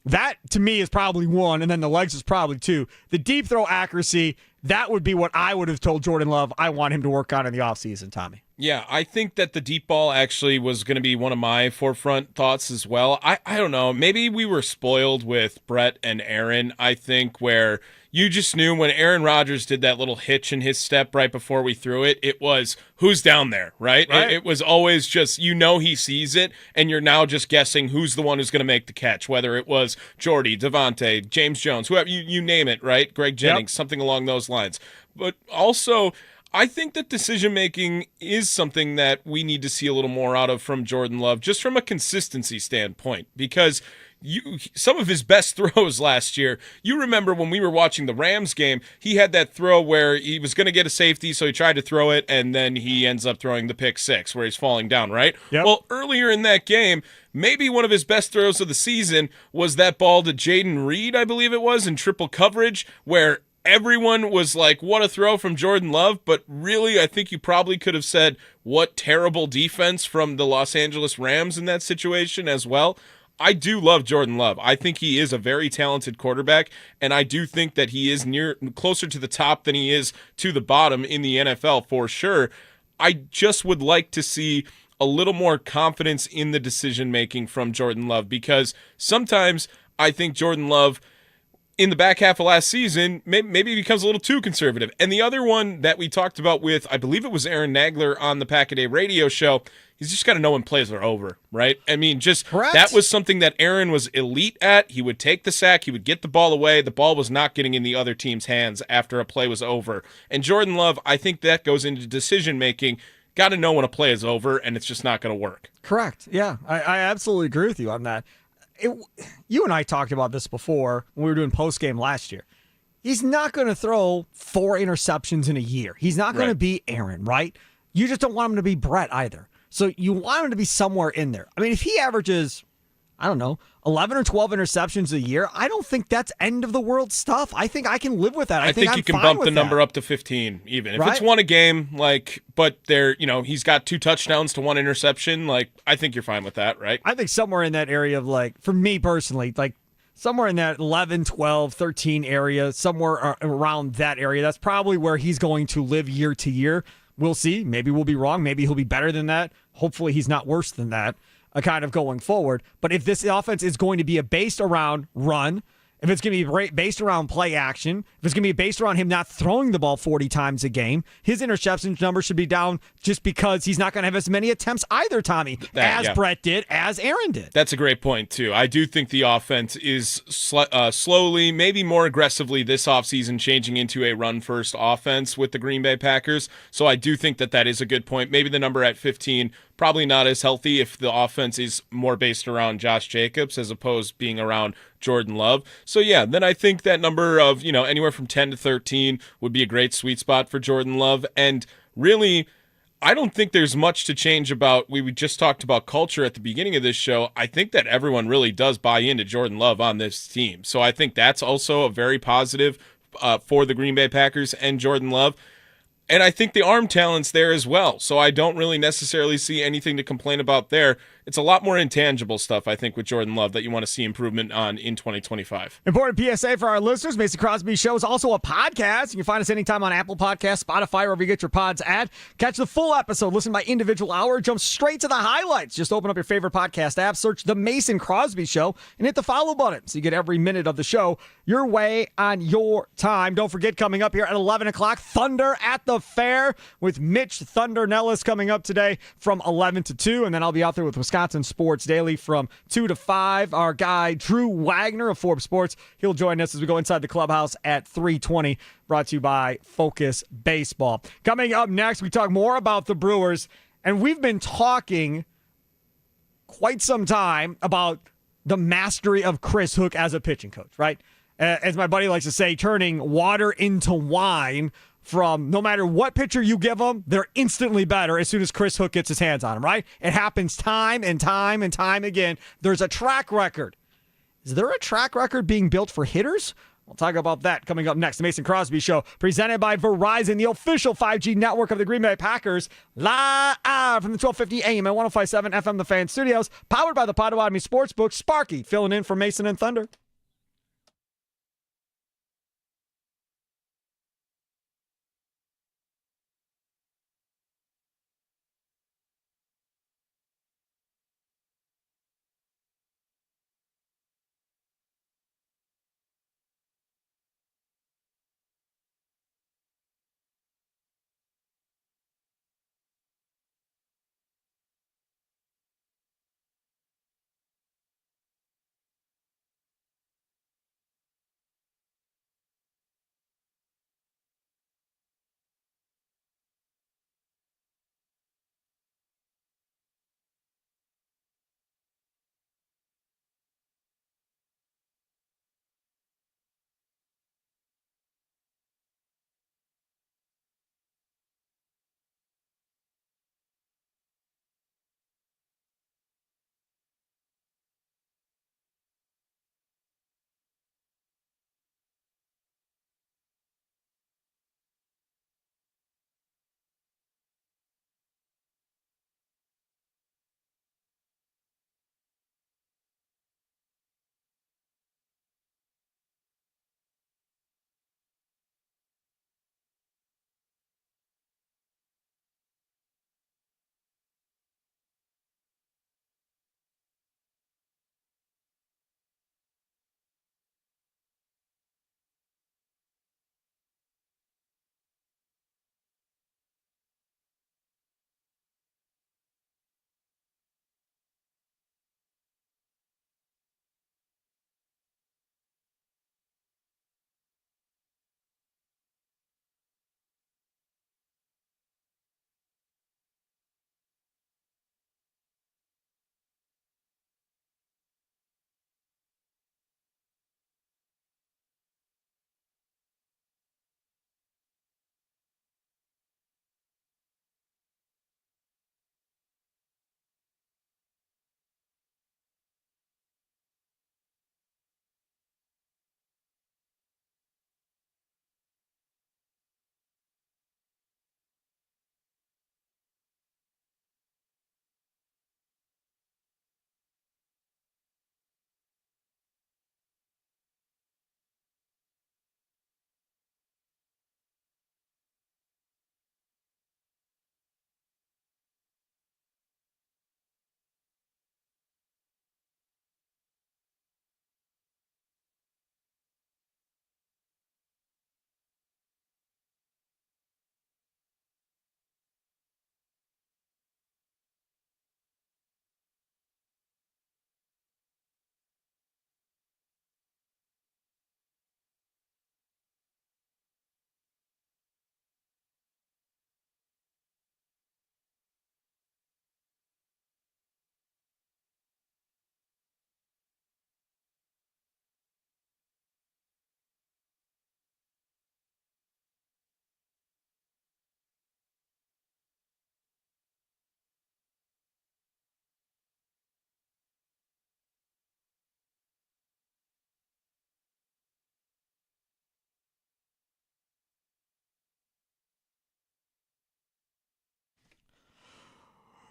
that to me is probably 1, and then the legs is probably 2. The deep throw accuracy, that would be what I would have told Jordan Love I want him to work on in the offseason, Tommy. Yeah, I think that the deep ball actually was going to be one of my forefront thoughts as well. I don't know. Maybe we were spoiled with Brett and Aaron, I think, where you just knew when Aaron Rodgers did that little hitch in his step right before we threw it, it was, who's down there, right? It was always just, he sees it, and you're now just guessing who's the one who's going to make the catch, whether it was Jordy, Devontae, James Jones, whoever, you name it, right? Greg Jennings, something along those lines. But also, I think that decision making is something that we need to see a little more out of from Jordan Love, just from a consistency standpoint, because some of his best throws last year, you remember when we were watching the Rams game, he had that throw where he was going to get a safety, so he tried to throw it, and then he ends up throwing the pick six where he's falling down, right? Yep. Well, earlier in that game, maybe one of his best throws of the season was that ball to Jaden Reed, I believe it was, in triple coverage, where everyone was like, what a throw from Jordan Love, but really I think you probably could have said, what terrible defense from the Los Angeles Rams in that situation as well. I do love Jordan Love. I think he is a very talented quarterback, and I do think that he is closer to the top than he is to the bottom in the NFL for sure. I just would like to see a little more confidence in the decision-making from Jordan Love, because sometimes I think Jordan Love in the back half of last season, maybe becomes a little too conservative. And the other one that we talked about with, I believe it was Aaron Nagler on the Pack-A-Day radio show, he's just got to know when plays are over, right? I mean, Correct. That was something that Aaron was elite at. He would take the sack, he would get the ball away. The ball was not getting in the other team's hands after a play was over. And Jordan Love, I think that goes into decision-making. Got to know when a play is over, and it's just not going to work. Correct. Yeah, I absolutely agree with you on that. You and I talked about this before when we were doing post-game last year. He's not going to throw 4 interceptions in a year. He's not going to be Aaron, right? You just don't want him to be Brett either. So you want him to be somewhere in there. I mean, if he averages, 11 or 12 interceptions a year, I don't think that's end of the world stuff. I think I can live with that. I think you can bump the number up to 15 even. If it's one a game, but he's got 2 touchdowns to 1 interception, I think you're fine with that, right? I think somewhere in that area of for me personally, somewhere in that 11, 12, 13 area, somewhere around that area, that's probably where he's going to live year to year. We'll see. Maybe we'll be wrong. Maybe he'll be better than that. Hopefully he's not worse than that. Kind of going forward. But if this offense is going to be based around run, if it's going to be based around play action, if it's going to be based around him not throwing the ball 40 times a game, his interceptions number should be down just because he's not going to have as many attempts either, Tommy, as Brett did, as Aaron did. That's a great point, too. I do think the offense is slowly, maybe more aggressively this offseason changing into a run-first offense with the Green Bay Packers. So I do think that is a good point. Maybe the number at 15, probably not as healthy if the offense is more based around Josh Jacobs as opposed to being around Jordan Love. So yeah, then I think that number of, anywhere from 10 to 13 would be a great sweet spot for Jordan Love. And really, I don't think there's much to change about. We just talked about culture at the beginning of this show. I think that everyone really does buy into Jordan Love on this team. So I think that's also a very positive for the Green Bay Packers and Jordan Love. And I think the arm talent's there as well. So I don't really necessarily see anything to complain about there. It's a lot more intangible stuff, I think, with Jordan Love that you want to see improvement on in 2025. Important PSA for our listeners. Mason Crosby Show is also a podcast. You can find us anytime on Apple Podcasts, Spotify, wherever you get your pods at. Catch the full episode. Listen by individual hour. Jump straight to the highlights. Just open up your favorite podcast app, search The Mason Crosby Show, and hit the follow button so you get every minute of the show your way on your time. Don't forget, coming up here at 11 o'clock, Thunder at the Fair with Mitch Thunder Nellis coming up today from 11 to 2, and then I'll be out there with Wisconsin Sports Daily from 2 to 5. Our guy, Drew Wagner of Forbes Sports, he'll join us as we go inside the clubhouse at 3:20, brought to you by Focus Baseball. Coming up next, we talk more about the Brewers, and we've been talking quite some time about the mastery of Chris Hook as a pitching coach, right? As my buddy likes to say, turning water into wine. From no matter what pitcher you give them, they're instantly better as soon as Chris Hook gets his hands on them, right? It happens time and time and time again. There's a track record. Is there a track record being built for hitters? We'll talk about that coming up next. The Mason Crosby Show, presented by Verizon, the official 5G network of the Green Bay Packers, live from the 1250 AM and 105.7 FM The Fan Studios, powered by the Potawatomi Sportsbook. Sparky filling in for Mason and Thunder.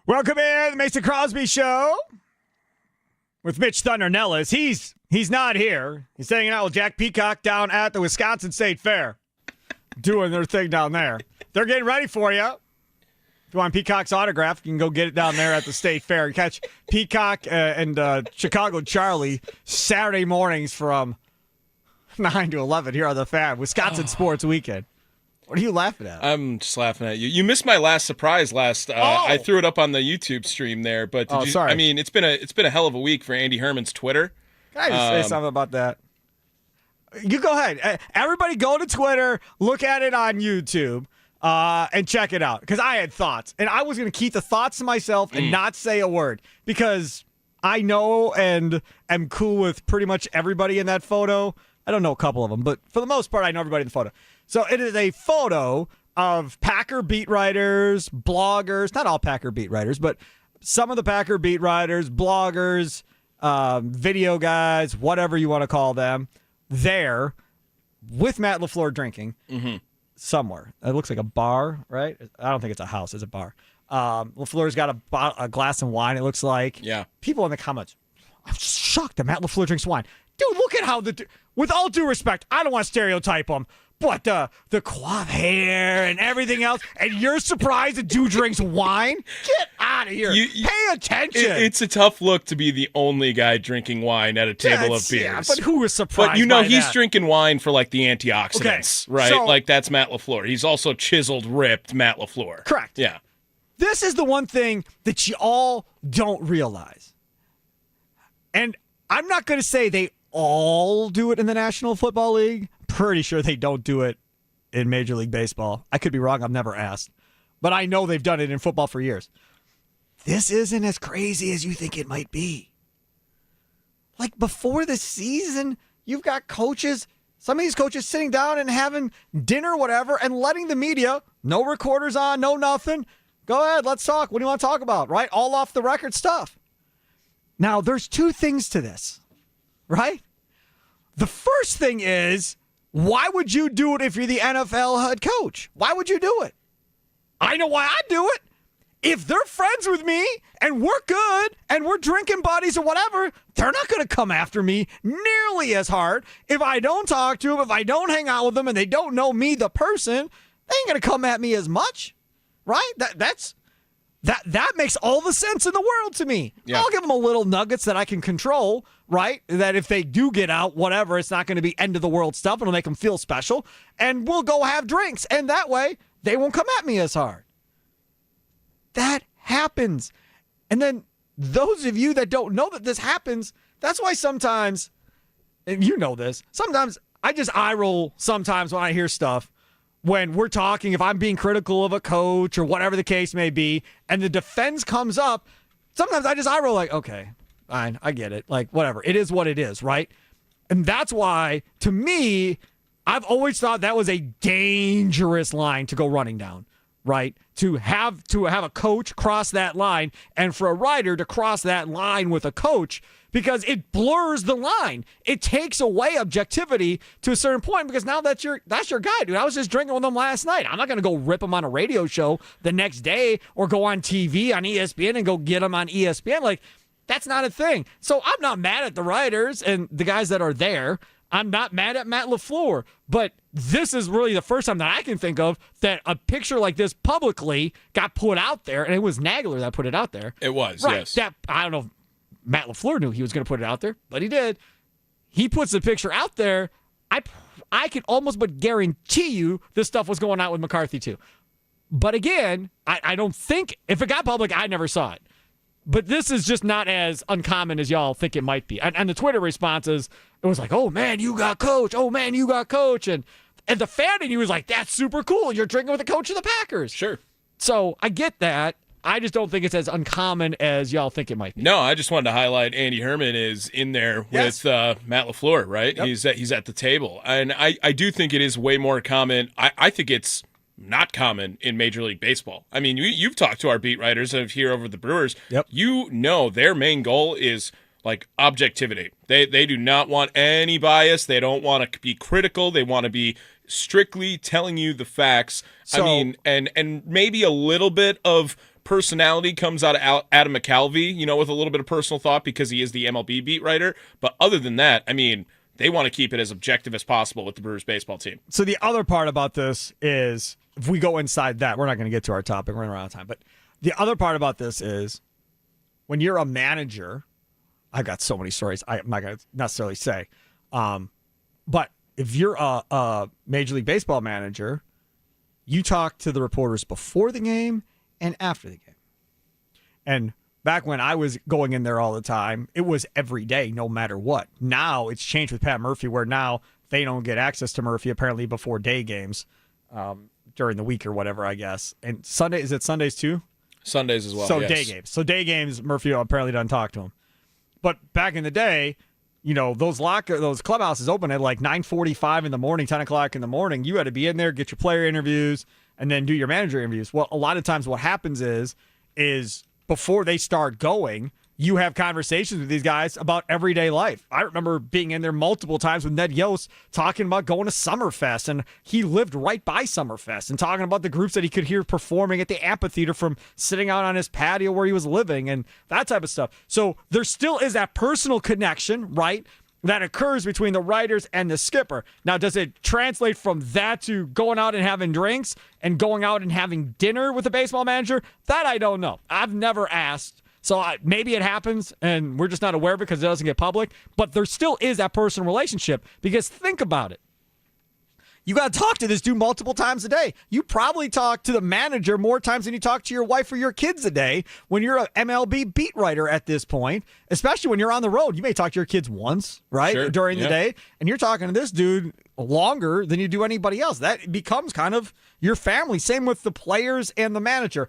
Welcome in the Mason Crosby Show with Mitch Thunder Nellis. He's not here. He's hanging out with Jack Peacock down at the Wisconsin State Fair, doing their thing down there. They're getting ready for you. If you want Peacock's autograph, you can go get it down there at the State Fair. Catch Peacock and Chicago Charlie Saturday mornings from 9 to 11 here on the Fan. Wisconsin Sports Weekend. What are you laughing at? I'm just laughing at you. You missed my last surprise I threw it up on the YouTube stream there, but sorry. I mean, it's been a hell of a week for Andy Herman's Twitter. Can I just say something about that? You go ahead. Everybody go to Twitter, look at it on YouTube, and check it out. Because I had thoughts, and I was going to keep the thoughts to myself and not say a word because I know and am cool with pretty much everybody in that photo. I don't know a couple of them, but for the most part, I know everybody in the photo. So it is a photo of Packer beat writers, bloggers, not all Packer beat writers, but some of the Packer beat writers, bloggers, video guys, whatever you want to call them, there with Matt LaFleur drinking somewhere. It looks like a bar, right? I don't think it's a house. It's a bar. LaFleur's got a glass of wine, it looks like. Yeah. People in the comments, I'm shocked that Matt LaFleur drinks wine. Dude, look at how with all due respect, I don't want to stereotype him, but the coif hair and everything else, and you're surprised the dude drinks wine? Get out of here. Pay attention. It's a tough look to be the only guy drinking wine at a table of beers. Yeah, but who is surprised But by he's that? drinking wine for like the antioxidants, right? So, like that's Matt LaFleur. He's also chiseled, ripped Matt LaFleur. Correct. Yeah. This is the one thing that you all don't realize. And I'm not going to say they all do it in the National Football League. Pretty sure they don't do it in Major League Baseball. I could be wrong. I've never asked. But I know they've done it in football for years. This isn't as crazy as you think it might be. Like before the season, you've got coaches, some of these coaches sitting down and having dinner or whatever and letting the media, no recorders on, no nothing. Go ahead, let's talk. What do you want to talk about, right? All off the record stuff. Now, there's two things to this, right? The first thing is, why would you do it if you're the NFL head coach? Why would you do it? I know why I do it. If they're friends with me and we're good and we're drinking buddies or whatever, they're not going to come after me nearly as hard. If I don't talk to them, if I don't hang out with them and they don't know me, the person, they ain't going to come at me as much, right? That makes all the sense in the world to me. Yeah. I'll give them a little nuggets that I can control, right? That if they do get out, whatever, it's not going to be end of the world stuff. It'll make them feel special. And we'll go have drinks. And that way, they won't come at me as hard. That happens. And then those of you that don't know that this happens, that's why sometimes, and you know this, sometimes I just eye roll sometimes when I hear stuff. When we're talking, if I'm being critical of a coach or whatever the case may be, and the defense comes up, sometimes I just eye roll like, okay, fine, I get it. Like, whatever. It is what it is, right? And that's why, to me, I've always thought that was a dangerous line to go running down, right? To have a coach cross that line and for a writer to cross that line with a coach, because it blurs the line. It takes away objectivity to a certain point because now that's your guy, dude. I was just drinking with him last night. I'm not going to go rip him on a radio show the next day or go on TV on ESPN and go get him on ESPN. Like, that's not a thing. So I'm not mad at the writers and the guys that are there. I'm not mad at Matt LaFleur. But this is really the first time that I can think of that a picture like this publicly got put out there, and it was Nagler that put it out there. It was, right. Yes. That, I don't know if Matt LaFleur knew he was going to put it out there, but he did. He puts the picture out there. I can almost but guarantee you this stuff was going out with McCarthy too. But again, I don't think, if it got public, I never saw it. But this is just not as uncommon as y'all think it might be. And the Twitter responses, it was like, oh man, you got coach. Oh man, you got coach. And the fan in you was like, that's super cool. You're drinking with the coach of the Packers. Sure. So I get that. I just don't think it's as uncommon as y'all think it might be. No, I just wanted to highlight Andy Herman is in there with Matt LaFleur, right? Yep. He's at the table. And I do think it is way more common. I think it's not common in Major League Baseball. I mean, you've talked to our beat writers here over the Brewers. Yep. You know their main goal is like objectivity. They do not want any bias. They don't want to be critical. They want to be strictly telling you the facts. So, I mean, and maybe a little bit of personality comes out of Adam McCalvy, with a little bit of personal thought because he is the MLB beat writer. But other than that, I mean, they want to keep it as objective as possible with the Brewers baseball team. So the other part about this is, if we go inside that, we're not going to get to our topic. We're running out of time. But the other part about this is, when you're a manager, I've got so many stories I'm not going to necessarily say. But if you're a Major League Baseball manager, you talk to the reporters before the game and after the game. And back when I was going in there all the time, it was every day, no matter what. Now it's changed with Pat Murphy, where now they don't get access to Murphy apparently before day games during the week or whatever, I guess. And Sunday, is it Sundays too? Sundays as well. So yes. day games. So day games, Murphy apparently doesn't talk to him. But back in the day, those clubhouses open at like 9:45 in the morning, 10 o'clock in the morning. You had to be in there, get your player interviews, and then do your manager interviews. Well, a lot of times what happens is before they start going, you have conversations with these guys about everyday life. I remember being in there multiple times with Ned Yost talking about going to Summerfest, and he lived right by Summerfest, and talking about the groups that he could hear performing at the amphitheater from sitting out on his patio where he was living and that type of stuff. So there still is that personal connection, right, that occurs between the writers and the skipper. Now, does it translate from that to going out and having drinks and going out and having dinner with the baseball manager? That I don't know. I've never asked. So maybe it happens and we're just not aware because it doesn't get public. But there still is that personal relationship, because think about it. You got to talk to this dude multiple times a day. You probably talk to the manager more times than you talk to your wife or your kids a day when you're an MLB beat writer at this point, especially when you're on the road. You may talk to your kids once, right, Sure. during the day, and you're talking to this dude longer than you do anybody else. That becomes kind of your family. Same with the players and the manager.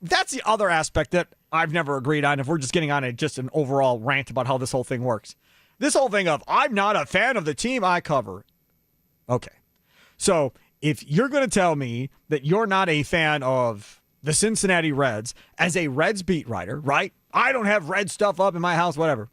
That's the other aspect that I've never agreed on, if we're just getting on just an overall rant about how this whole thing works. This whole thing of, I'm not a fan of the team I cover. Okay. So if you're going to tell me that you're not a fan of the Cincinnati Reds as a Reds beat writer, right? I don't have Red stuff up in my house, whatever.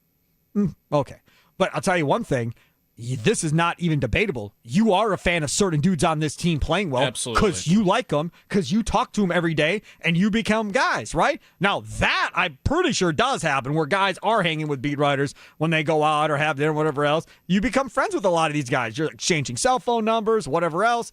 Okay. But I'll tell you one thing. This is not even debatable. You are a fan of certain dudes on this team playing well. Absolutely. Because you like them, because you talk to them every day, and you become guys, right? Now, that I'm pretty sure does happen, where guys are hanging with beat writers when they go out or have dinner, whatever else. You become friends with a lot of these guys. You're exchanging cell phone numbers, whatever else.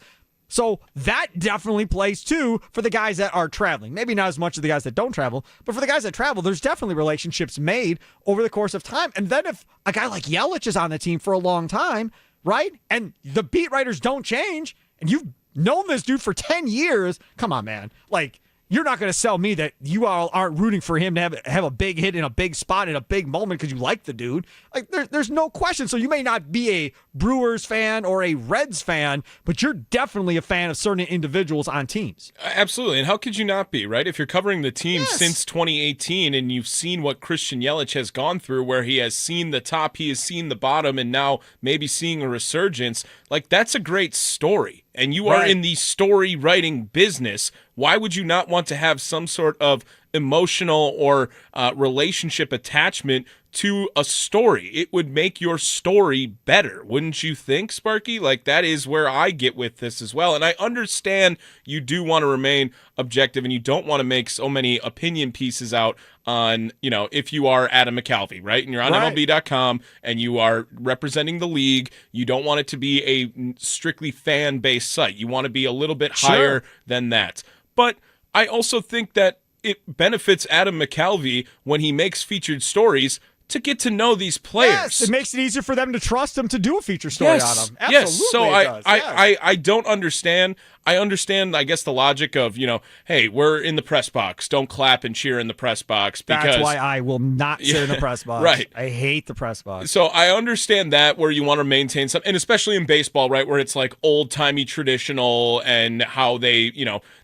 So that definitely plays too for the guys that are traveling. Maybe not as much as the guys that don't travel, but for the guys that travel, there's definitely relationships made over the course of time. And then if a guy like Yelich is on the team for a long time, right, and the beat writers don't change, and you've known this dude for 10 years, come on, man. Like, you're not going to sell me that you all aren't rooting for him to have a big hit in a big spot in a big moment because you like the dude. Like, there's no question. So you may not be a Brewers fan or a Reds fan, but you're definitely a fan of certain individuals on teams. Absolutely. And how could you not be, right? If you're covering the team Yes. since 2018 and you've seen what Christian Yelich has gone through, where he has seen the top, he has seen the bottom, and now maybe seeing a resurgence, like, that's a great story. And you are Right. in the story writing business. Why would you not want to have some sort of emotional or relationship attachment to a story? It would make your story better, wouldn't you think, Sparky? Like, that is where I get with this as well. And I understand you do want to remain objective and you don't want to make so many opinion pieces out on, if you are Adam McCalvy, right? And you're on Right. MLB.com and you are representing the league. You don't want it to be a strictly fan-based site. You want to be a little bit higher than that. But I also think that it benefits Adam McCalvy when he makes featured stories to get to know these players. Yes, it makes it easier for them to trust him to do a feature story on them. Absolutely, Yes. So it does. Yes. I don't understand. I understand, I guess, the logic of, hey, we're in the press box. Don't clap and cheer in the press box. Because That's why I will not sit in the press box. Right. I hate the press box. So I understand that, where you want to maintain some, and especially in baseball, right, where it's like old-timey traditional and how they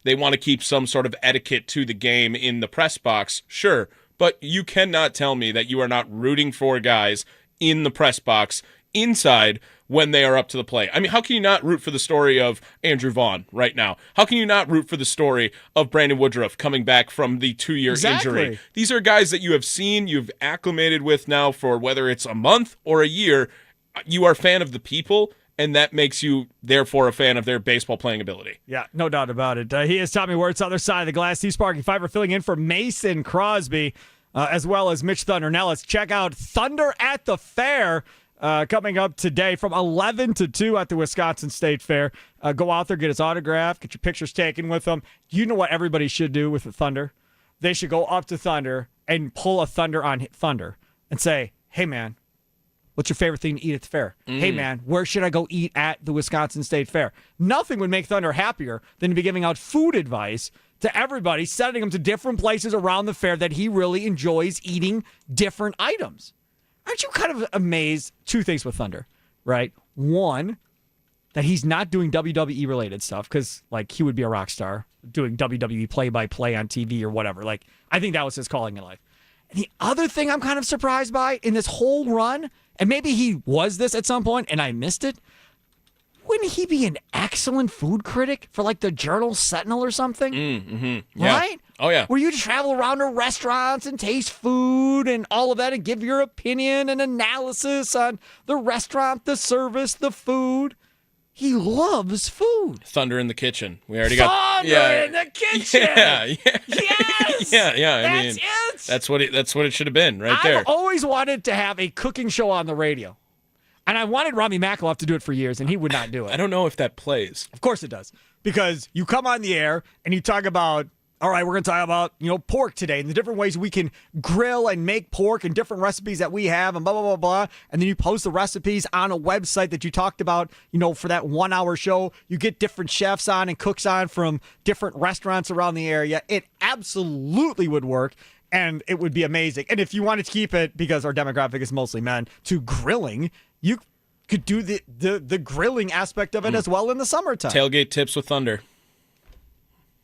want to keep some sort of etiquette to the game in the press box. Sure. But you cannot tell me that you are not rooting for guys in the press box inside when they are up to the plate. I mean, how can you not root for the story of Andrew Vaughn right now? How can you not root for the story of Brandon Woodruff coming back from the 2-year injury? These are guys that you have seen, you've acclimated with now for whether it's a month or a year. You are a fan of the people, and that makes you therefore a fan of their baseball playing ability. Yeah, no doubt about it. He is Tommy Wirtz, other side of the glass. Steve Sparky Fifer filling in for Mason Crosby, as well as Mitch Thunder. Now let's check out Thunder at the Fair. Coming up today from 11 to 2 at the Wisconsin State Fair. Go out there, get his autograph, get your pictures taken with him. You know what everybody should do with the Thunder? They should go up to Thunder and pull a Thunder on Thunder and say, hey, man, what's your favorite thing to eat at the fair? Hey, man, where should I go eat at the Wisconsin State Fair? Nothing would make Thunder happier than to be giving out food advice to everybody, sending them to different places around the fair that he really enjoys eating different items. Aren't you kind of amazed? Two things with Thunder, right? One, that he's not doing WWE-related stuff because, like, he would be a rock star doing WWE play-by-play on TV or whatever. Like, I think that was his calling in life. And the other thing I'm kind of surprised by in this whole run, and maybe he was this at some point and I missed it, wouldn't he be an excellent food critic for, like, the Journal Sentinel or something? Yeah. Right? Oh, yeah. Where you travel around to restaurants and taste food and all of that and give your opinion and analysis on the restaurant, the service, the food. He loves food. Thunder in the kitchen. We already Thunder got in the kitchen. Yeah. Yes. Yeah. I mean, it. that's what it should have been right there. I've always wanted to have a cooking show on the radio. And I wanted Rami Makaloff to do it for years, and he would not do it. I don't know if that plays. Of course it does. Because you come on the air, and you talk about, all right, we're going to talk about, pork today, and the different ways we can grill and make pork and different recipes that we have, and blah, blah, blah, blah. And then you post the recipes on a website that you talked about, for that 1 hour show. You get different chefs on and cooks on from different restaurants around the area. It absolutely would work. And it would be amazing. And if you wanted to keep it, because our demographic is mostly men, to grilling, you could do the grilling aspect of it as well in the summertime. Tailgate tips with Thunder.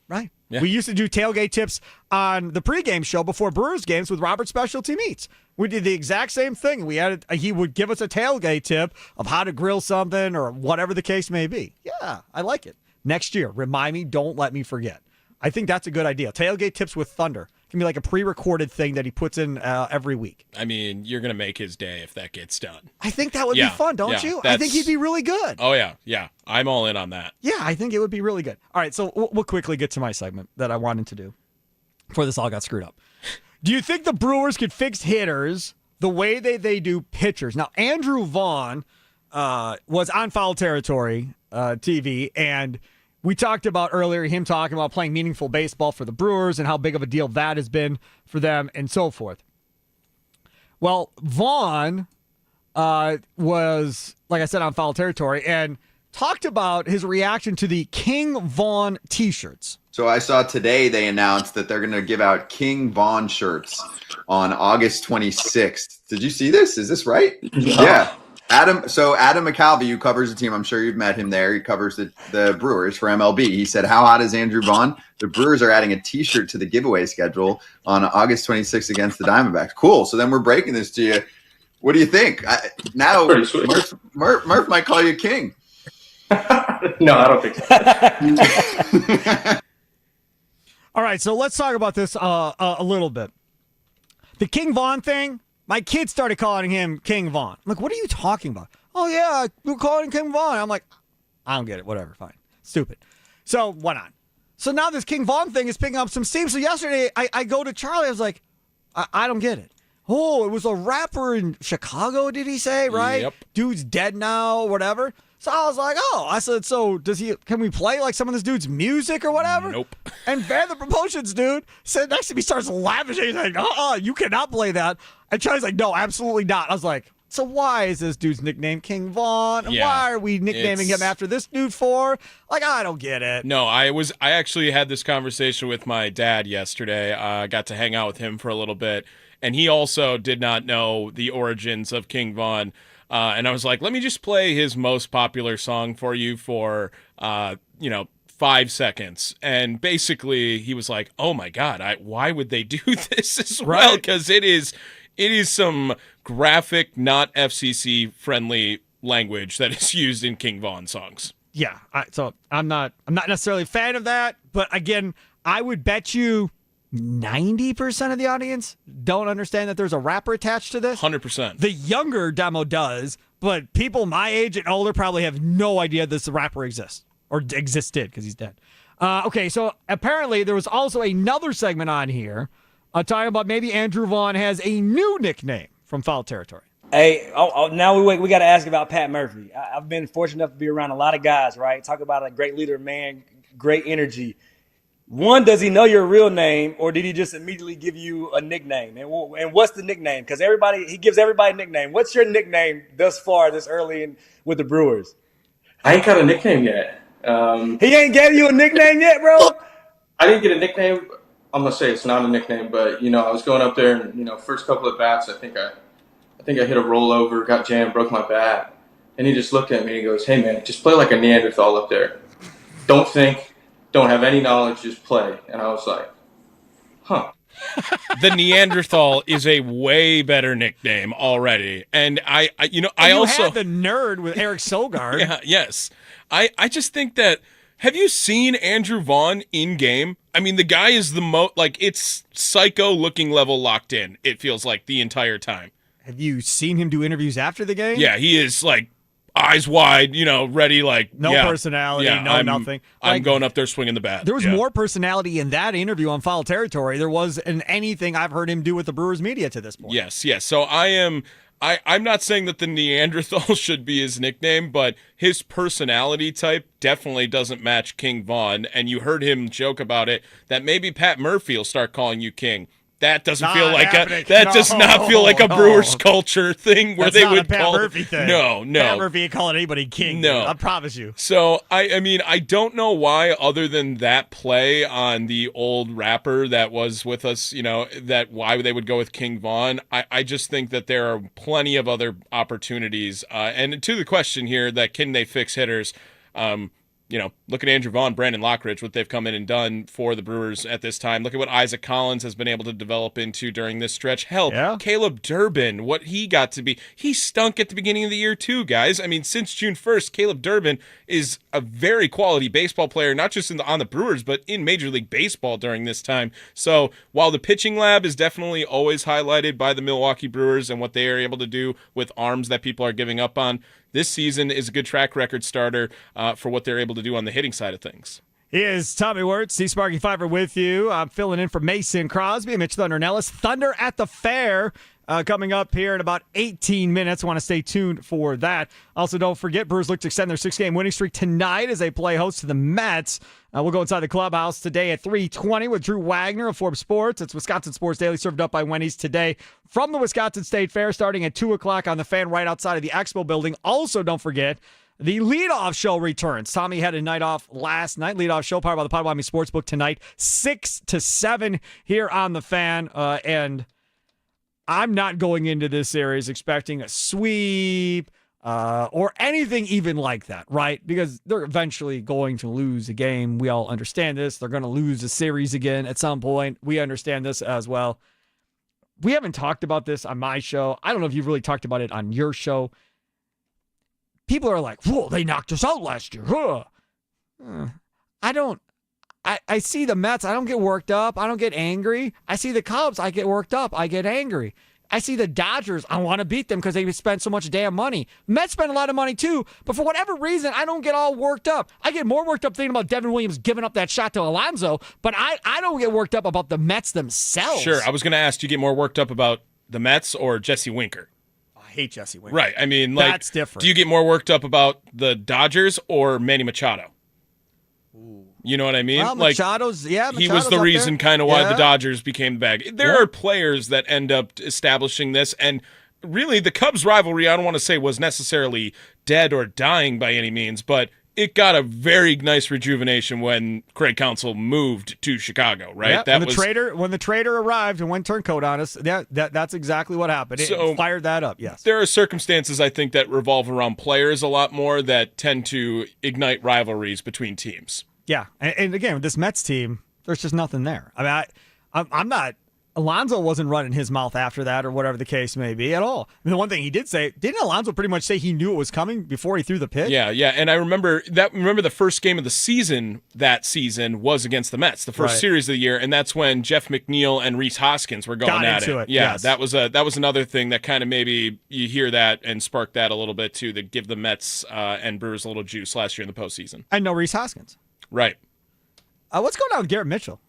Right. Yeah. We used to do tailgate tips on the pregame show before Brewers games with Robert Specialty Meats. We did the exact same thing. He would give us a tailgate tip of how to grill something or whatever the case may be. Yeah, I like it. Next year, remind me, don't let me forget. I think that's a good idea. Tailgate tips with Thunder. It can be like a pre-recorded thing that he puts in every week. I mean, you're going to make his day if that gets done. I think that would be fun, don't you? I think he'd be really good. Oh, yeah. Yeah. I'm all in on that. Yeah, I think it would be really good. All right, so we'll quickly get to my segment that I wanted to do before this all got screwed up. Do you think the Brewers could fix hitters the way they do pitchers? Now, Andrew Vaughn was on Foul Territory TV, and we talked about earlier him talking about playing meaningful baseball for the Brewers and how big of a deal that has been for them and so forth. Well, Vaughn was, like I said, on Foul Territory and talked about his reaction to the King Vaughn t-shirts. So I saw today they announced that they're going to give out King Vaughn shirts on August 26th. Did you see this? Is this right? Yeah. Adam McCalvey, who covers the team, I'm sure you've met him there. He covers the Brewers for MLB. He said, how hot is Andrew Vaughn? The Brewers are adding a T-shirt to the giveaway schedule on August 26th against the Diamondbacks. Cool. So then we're breaking this to you. What do you think? Now Murph might call you King. No, I don't think so. All right, so let's talk about this a little bit. The King Vaughn thing, my kids started calling him King Vaughn. I'm like, what are you talking about? Oh, yeah, we're calling him King Vaughn. I'm like, I don't get it. Whatever, fine. Stupid. So, went on. So now this King Vaughn thing is picking up some steam. So yesterday, I go to Charlie. I was like, I don't get it. Oh, it was a rapper in Chicago, did he say, right? Yep. Dude's dead now, whatever. So I was like, I said, so can we play like some of this dude's music or whatever? Nope. And Van the Promotions dude said next to me, starts laughing. He's like, you cannot play that. And Charlie's like, no, absolutely not. I was like, so why is this dude's nickname King Vaughn? And why are we nicknaming him after this dude for? Like, I don't get it. No, I actually had this conversation with my dad yesterday. I got to hang out with him for a little bit. And he also did not know the origins of King Vaughn. And I was like, let me just play his most popular song for you for, 5 seconds. And basically he was like, oh my God, why would they do this as well? Because it is some graphic, not FCC friendly language that is used in King Vaughn songs. Yeah. So I'm not necessarily a fan of that. But again, I would bet you 90% of the audience don't understand that there's a rapper attached to this. 100%. The younger demo does, but people my age and older probably have no idea this rapper exists or existed because he's dead. Okay, so apparently there was also another segment on here talking about maybe Andrew Vaughn has a new nickname from Foul Territory. Hey, now we got to ask about Pat Murphy. I've been fortunate enough to be around a lot of guys, right? Talk about a great leader, man, great energy. One, does he know your real name, or did he just immediately give you a nickname? And what's the nickname? Because he gives everybody a nickname. What's your nickname thus far, this early with the Brewers? I ain't got a nickname yet. He ain't gave you a nickname yet, bro? I didn't get a nickname. I'm gonna say it's not a nickname, but I was going up there and first couple of bats, I think I hit a rollover, got jammed, broke my bat, and he just looked at me and he goes, "Hey man, just play like a Neanderthal up there. Don't think. Don't have any knowledge, just play." And I was like, huh. The Neanderthal is a way better nickname already. And I also had the nerd with Eric Sogard. Yeah, yes. I just think that, have you seen Andrew Vaughn in game? I mean, the guy is it's psycho looking level locked in, it feels like the entire time. Have you seen him do interviews after the game? Yeah, he is eyes wide, ready, personality, nothing. I'm going up there swinging the bat. There was more personality in that interview on Foul Territory there was in anything I've heard him do with the Brewers media to this point. Yes. So I'm not saying that the Neanderthal should be his nickname, but his personality type definitely doesn't match King Vaughn, and you heard him joke about it, that maybe Pat Murphy will start calling you King. That doesn't feel like does not feel like a Brewers culture thing where they would call Murphy thing. No. Pat Murphy ain't calling anybody king. No, dude, I promise you. So I don't know why, other than that play on the old rapper that was with us, that why they would go with King Vaughn. I just think that there are plenty of other opportunities. And to the question here, that can they fix hitters? Look at Andrew Vaughn, Brandon Lockridge, what they've come in and done for the Brewers at this time. Look at what Isaac Collins has been able to develop into during this stretch. Hell, Caleb Durbin, what he got to be. He stunk at the beginning of the year too, guys. I mean, since June 1st, Caleb Durbin is a very quality baseball player, not just on the Brewers, but in Major League Baseball during this time. So while the pitching lab is definitely always highlighted by the Milwaukee Brewers and what they are able to do with arms that people are giving up on, this season is a good track record starter for what they're able to do on the hitting side of things. He is Tommy Wirtz, the Sparky Fifer with you. I'm filling in for Mason Crosby, Mitch Thunder and Ellis. Thunder at the Fair coming up here in about 18 minutes. Want to stay tuned for that. Also, don't forget, Brewers look to extend their 6-game winning streak tonight as they play host to the Mets. We'll go inside the clubhouse today at 3:20 with Drew Wagner of Forbes Sports. It's Wisconsin Sports Daily, served up by Wendy's today from the Wisconsin State Fair, starting at 2 o'clock on the Fan right outside of the Expo building. Also, don't forget, the leadoff show returns. Tommy had a night off last night. Leadoff show powered by the Potawatomi Sportsbook tonight, 6 to 7 here on the Fan. And I'm not going into this series expecting a sweep or anything even like that, right? Because they're eventually going to lose a game. We all understand this. They're going to lose a series again at some point. We understand this as well. We haven't talked about this on my show. I don't know if you've really talked about it on your show. People are like, whoa, they knocked us out last year. Huh. I see the Mets. I don't get worked up. I don't get angry. I see the Cubs. I get worked up. I get angry. I see the Dodgers. I want to beat them because they spent so much damn money. Mets spend a lot of money too, but for whatever reason, I don't get all worked up. I get more worked up thinking about Devin Williams giving up that shot to Alonso, but I don't get worked up about the Mets themselves. Sure. I was going to ask, do you get more worked up about the Mets or Jesse Winker? I hate Jesse Winker. Right. I mean, that's different. Do you get more worked up about the Dodgers or Manny Machado? You know what I mean? Well, Machado's he was the reason kind of why the Dodgers became the bag. There are players that end up establishing this, and really the Cubs rivalry, I don't want to say was necessarily dead or dying by any means, but it got a very nice rejuvenation when Craig Counsell moved to Chicago, right? Yeah, when the trader arrived and went turncoat on us, that's exactly what happened. It fired that up, yes. There are circumstances, I think, that revolve around players a lot more that tend to ignite rivalries between teams. Yeah, and again, with this Mets team, there's just nothing there. I mean, I'm not Alonso wasn't running his mouth after that or whatever the case may be at all. I mean, the one thing he did say, didn't Alonso pretty much say he knew it was coming before he threw the pitch? Yeah, and I remember the first game of the season that season was against the Mets, the first series of the year, and that's when Jeff McNeil and Rhys Hoskins were going at it. Yeah, yes. that was another thing that kind of maybe you hear that and spark that a little bit too, that give the Mets and Brewers a little juice last year in the postseason. I know Rhys Hoskins. Right. What's going on with Garrett Mitchell?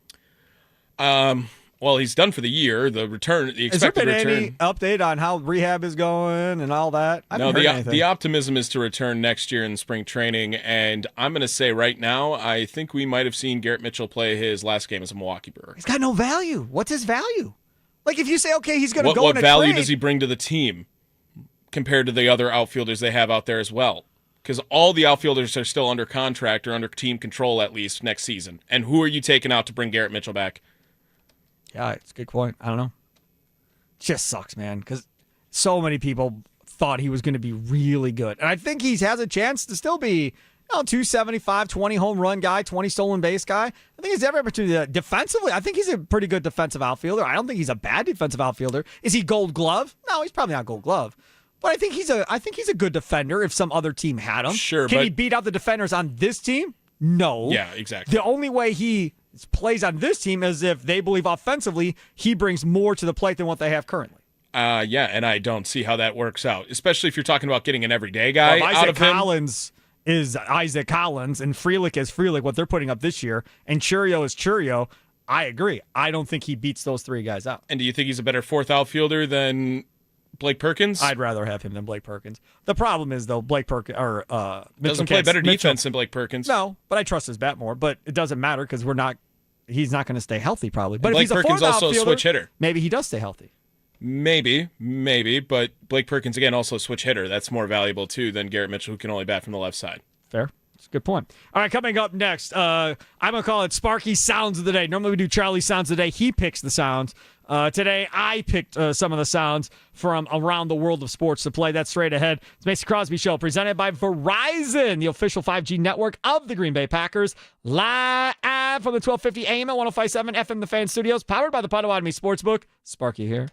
Well, he's done for the year. The expected Has there been return. any update on how rehab is going and all that? I haven't heard anything. The optimism is to return next year in spring training, and I'm going to say right now, I think we might have seen Garrett Mitchell play his last game as a Milwaukee Brewer. He's got no value. What's his value? Like, if you say, okay, he's going to go what in a value trade, does he bring to the team compared to the other outfielders they have out there as well? Because all the outfielders are still under contract or under team control at least next season. And who are you taking out to bring Garrett Mitchell back? Yeah, it's a good point. I don't know. It just sucks, man, because so many people thought he was going to be really good. And I think he has a chance to still be 275, 20 home run guy, 20 stolen base guy. I think he's every opportunity. Defensively, I think he's a pretty good defensive outfielder. I don't think he's a bad defensive outfielder. Is he Gold Glove? No, he's probably not Gold Glove. But I think he's a good defender if some other team had him. Sure, Can he beat out the defenders on this team? No. Yeah, exactly. The only way he plays on this team is if they believe offensively he brings more to the plate than what they have currently. Yeah, and I don't see how that works out, especially if you're talking about getting an everyday guy out of him. Collins is Isaac Collins, and Frelick is Frelick, what they're putting up this year, and Churio is Churio. I agree. I don't think he beats those three guys out. And do you think he's a better fourth outfielder than Blake Perkins? I'd rather have him than Blake Perkins. The problem is, though, Blake Perkins doesn't play better defense than Blake Perkins. No, but I trust his bat more. But it doesn't matter because he's not going to stay healthy probably. But and if Blake he's a Perkins fourth also a outfielder, switch hitter. Maybe he does stay healthy. Maybe, but Blake Perkins again also a switch hitter. That's more valuable too than Garrett Mitchell, who can only bat from the left side. Fair. That's a good point. All right, coming up next, I'm going to call it Sparky Sounds of the Day. Normally we do Charlie Sounds of the Day. He picks the sounds. Today, I picked some of the sounds from around the world of sports to play. That's straight ahead. It's Mason Crosby Show, presented by Verizon, the official 5G network of the Green Bay Packers. Live from the 1250 AM at 105.7 FM The Fan Studios, powered by the Potawatomi Sportsbook. Sparky here.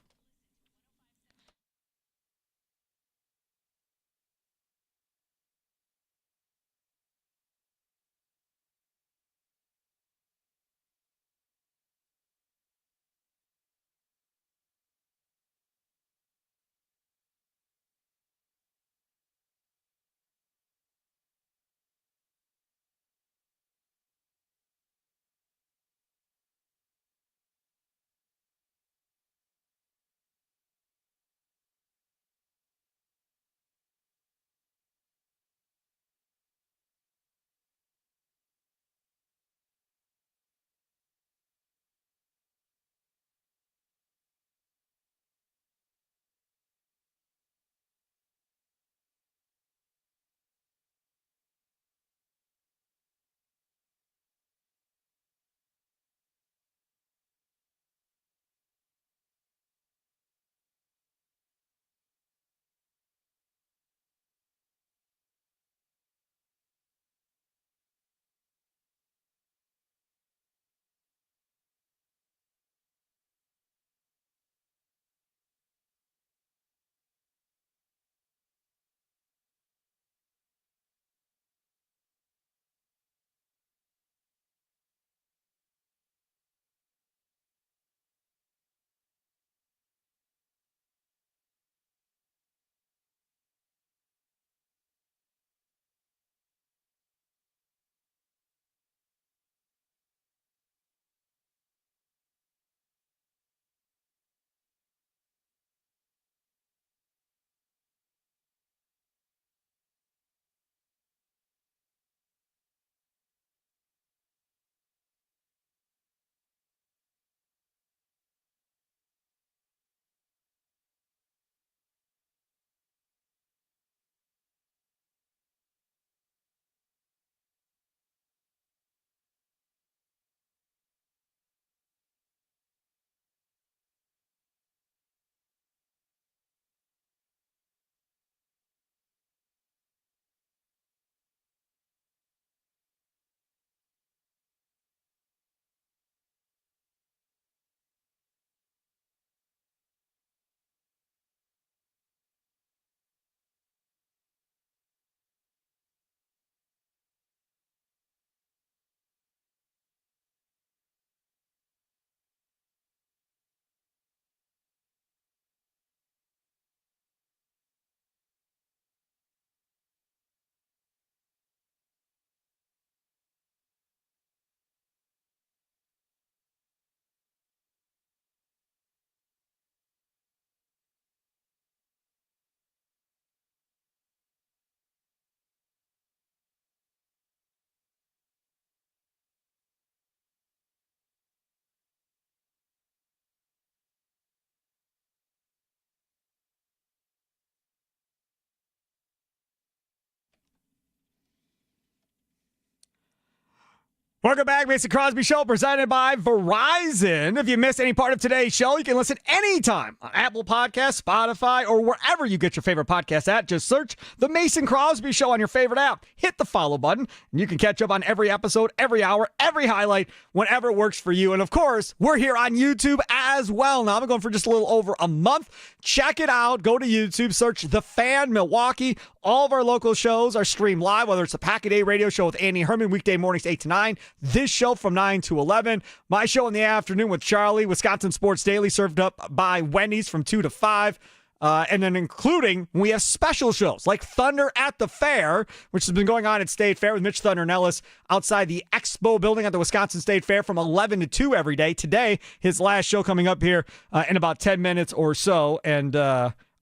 Welcome back, Mason Crosby Show, presented by Verizon. If you missed any part of today's show, you can listen anytime on Apple Podcasts, Spotify, or wherever you get your favorite podcast at. Just search The Mason Crosby Show on your favorite app. Hit the follow button, and you can catch up on every episode, every hour, every highlight, whenever it works for you. And, of course, we're here on YouTube as well. Now, I've been going for just a little over a month. Check it out. Go to YouTube, search The Fan Milwaukee. All of our local shows are streamed live, whether it's the Pack a Day radio show with Andy Herman, weekday mornings 8 to 9. This show from 9 to 11. My show in the afternoon with Charlie, Wisconsin Sports Daily, served up by Wendy's from 2 to 5. And then including, we have special shows like Thunder at the Fair, which has been going on at State Fair with Mitch Thunder and Ellis outside the Expo building at the Wisconsin State Fair from 11 to 2 every day. Today, his last show coming up here in about 10 minutes or so. And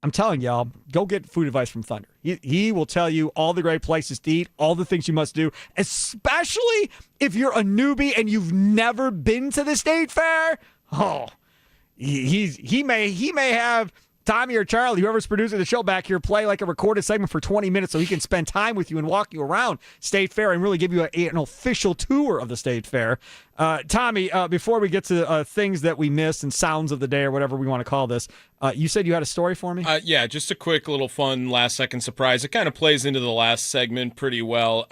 I'm telling y'all, go get food advice from Thunder. He will tell you all the great places to eat, all the things you must do, especially if you're a newbie and you've never been to the State Fair. Oh, he may have Tommy or Charlie, whoever's producing the show back here, play like a recorded segment for 20 minutes so he can spend time with you and walk you around State Fair and really give you an official tour of the State Fair. Tommy, before we get to things that we missed and sounds of the day or whatever we want to call this, you said you had a story for me? Yeah, just a quick little fun last-second surprise. It kind of plays into the last segment pretty well.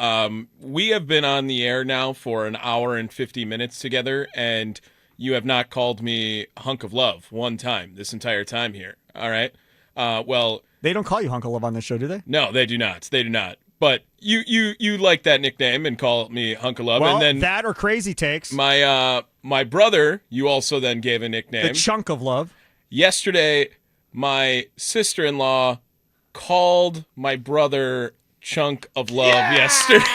We have been on the air now for an hour and 50 minutes together, and you have not called me hunk of love one time this entire time here. All right. Well, they don't call you hunk of love on this show, do they? No, they do not. They do not. But you like that nickname and call me hunk of love. Well, and then that or crazy takes. My brother, you also then gave a nickname. The chunk of love. Yesterday, my sister-in-law called my brother chunk of love yesterday.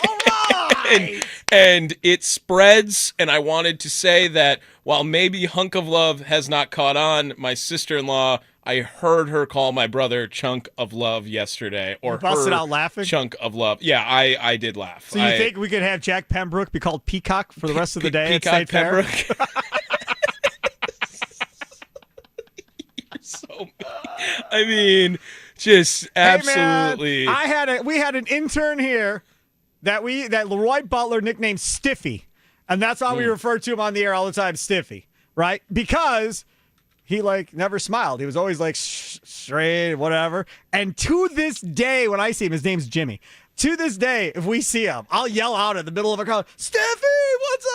All right. And it spreads, and I wanted to say that while maybe hunk of love has not caught on, my sister-in-law, I heard her call my brother chunk of love yesterday. Or you busted her out laughing? Chunk of love. Yeah, I did laugh. So you think we could have Jack Pembroke be called Peacock for the rest of the day Peacock at State Pembroke. Fair? You're so I mean, just absolutely. Hey man, we had an intern here that Leroy Butler nicknamed Stiffy, and that's why we refer to him on the air all the time, Stiffy, right? Because he never smiled. He was always straight, whatever. And to this day, when I see him, his name's Jimmy. To this day, if we see him, I'll yell out in the middle of a crowd, Stiffy, what's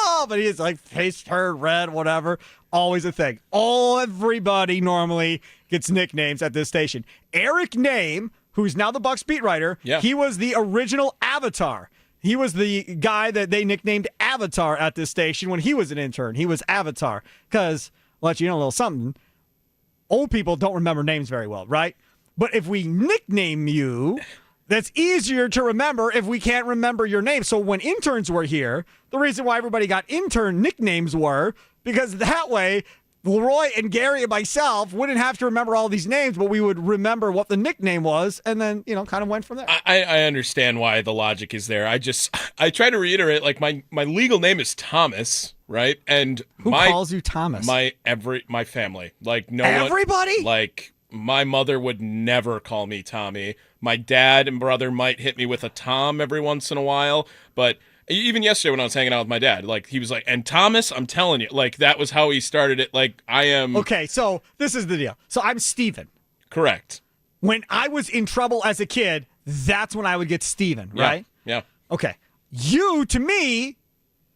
up? And he's face turned red, whatever. Always a thing. Everybody normally gets nicknames at this station. Eric Name, who's now the Bucks beat writer, he was the original Avatar. He was the guy that they nicknamed Avatar at this station when he was an intern. He was Avatar. Because, let you know a little something, old people don't remember names very well, right? But if we nickname you, that's easier to remember if we can't remember your name. So when interns were here, the reason why everybody got intern nicknames were because that way Leroy and Gary and myself wouldn't have to remember all these names, but we would remember what the nickname was and then, kind of went from there. I understand why the logic is there. I try to reiterate, my legal name is Thomas, right? And who calls you Thomas? My family. Everybody? My mother would never call me Tommy. My dad and brother might hit me with a Tom every once in a while, but even yesterday when I was hanging out with my dad, he was like, and Thomas, I'm telling you, that was how he started it. I am. Okay, so this is the deal. So I'm Steven. Correct. When I was in trouble as a kid, that's when I would get Steven, right? Yeah. Okay. You, to me,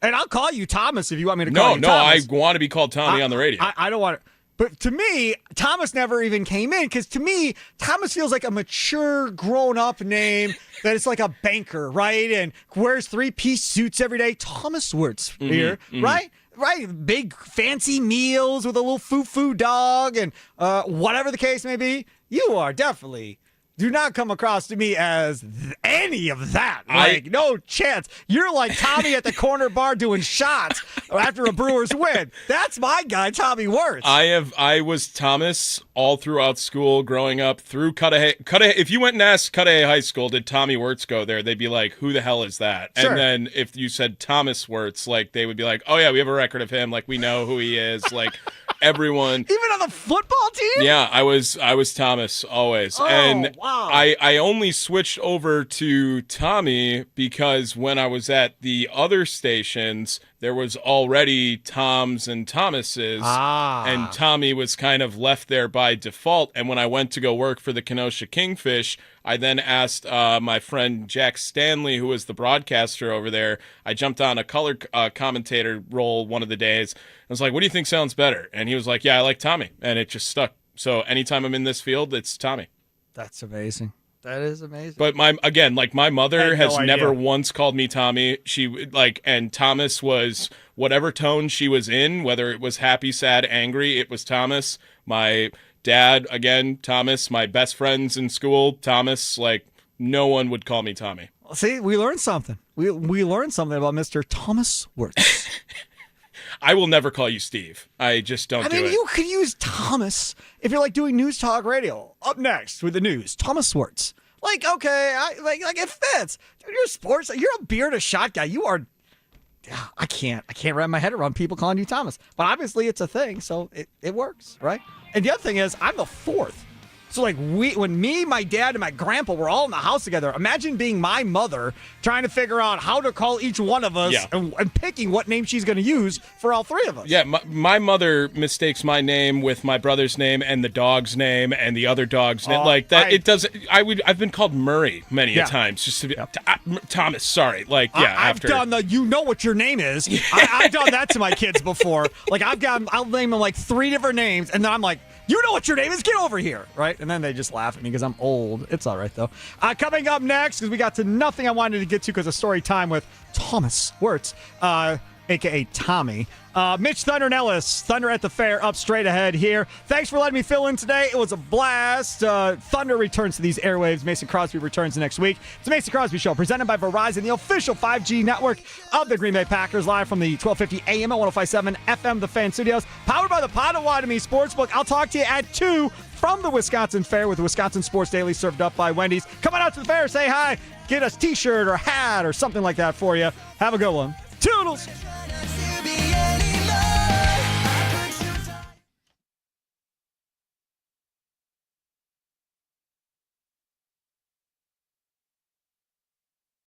and I'll call you Thomas if you want me to call you No, Thomas. I want to be called Tommy on the radio. I don't want to. But to me, Thomas never even came in because to me, Thomas feels like a mature, grown-up name that is like a banker, right? And wears 3-piece suits every day. Thomas Wirtz here, right? Right, big fancy meals with a little foo-foo dog and whatever the case may be. You are definitely do not come across to me as any of that. No chance. You're like Tommy at the corner bar doing shots after a Brewers win. That's my guy, Tommy Wirtz. I was Thomas all throughout school growing up through Cudahy. If you went and asked Cudahy High School, did Tommy Wirtz go there? They'd be like, who the hell is that? Sure. And then if you said Thomas Wirtz, they would be like, oh yeah, we have a record of him. We know who he is. everyone. Even on the football team? Yeah, I was Thomas always. And wow. I only switched over to Tommy because when I was at the other stations, there was already Toms and Thomases. And Tommy was kind of left there by default. And when I went to go work for the Kenosha Kingfish, I then asked my friend Jack Stanley, who was the broadcaster over there. I jumped on a color commentator role one of the days. I was like, what do you think sounds better? And he was like, yeah, I like Tommy. And it just stuck. So anytime I'm in this field, it's Tommy. That's amazing. That is amazing. But my mother has no never idea. once called me Tommy. And Thomas was whatever tone she was in, whether it was happy, sad, angry, it was Thomas. My dad, again, Thomas. My best friends in school, Thomas. Like, no one would call me Tommy. See, we learned something. We learned something about Mr. Thomas Wirtz. I will never call you Steve. I just don't do it. You could use Thomas if you're like doing news talk radio. Up next with the news, Thomas Wirtz. Like, okay, like it fits. Dude, you're sports. You're a beer and a shot guy. You are. I can't wrap my head around people calling you Thomas. But obviously it's a thing, so it works, right? And the other thing is, I'm the fourth. So, like, when me, my dad, and my grandpa were all in the house together, imagine being my mother trying to figure out how to call each one of us and picking what name she's going to use for all three of us. Yeah, my mother mistakes my name with my brother's name and the dog's name and the other dog's name. Like that, it doesn't. I've been called Murray many a times, just to be Thomas. Sorry, like I've done the you know what your name is. I've done that to my kids before. Like I'll name them like 3 different names, and then I'm like, you know what your name is? Get over here, right? And then they just laugh at me because I'm old. It's all right, though. Coming up next, because we got to nothing I wanted to get to because of story time with Thomas Wirtz, a.k.a. Tommy. Mitch Thunder and Ellis, Thunder at the Fair, up straight ahead here. Thanks for letting me fill in today. It was a blast. Thunder returns to these airwaves. Mason Crosby returns next week. It's the Mason Crosby Show, presented by Verizon, the official 5G network of the Green Bay Packers, live from the 1250 AM at 105.7 FM, The Fan Studios, powered by the Potawatomi Sportsbook. I'll talk to you at 2 from the Wisconsin Fair with the Wisconsin Sports Daily, served up by Wendy's. Come on out to the fair, say hi, get a t-shirt or hat or something like that for you. Have a good one. Toodles!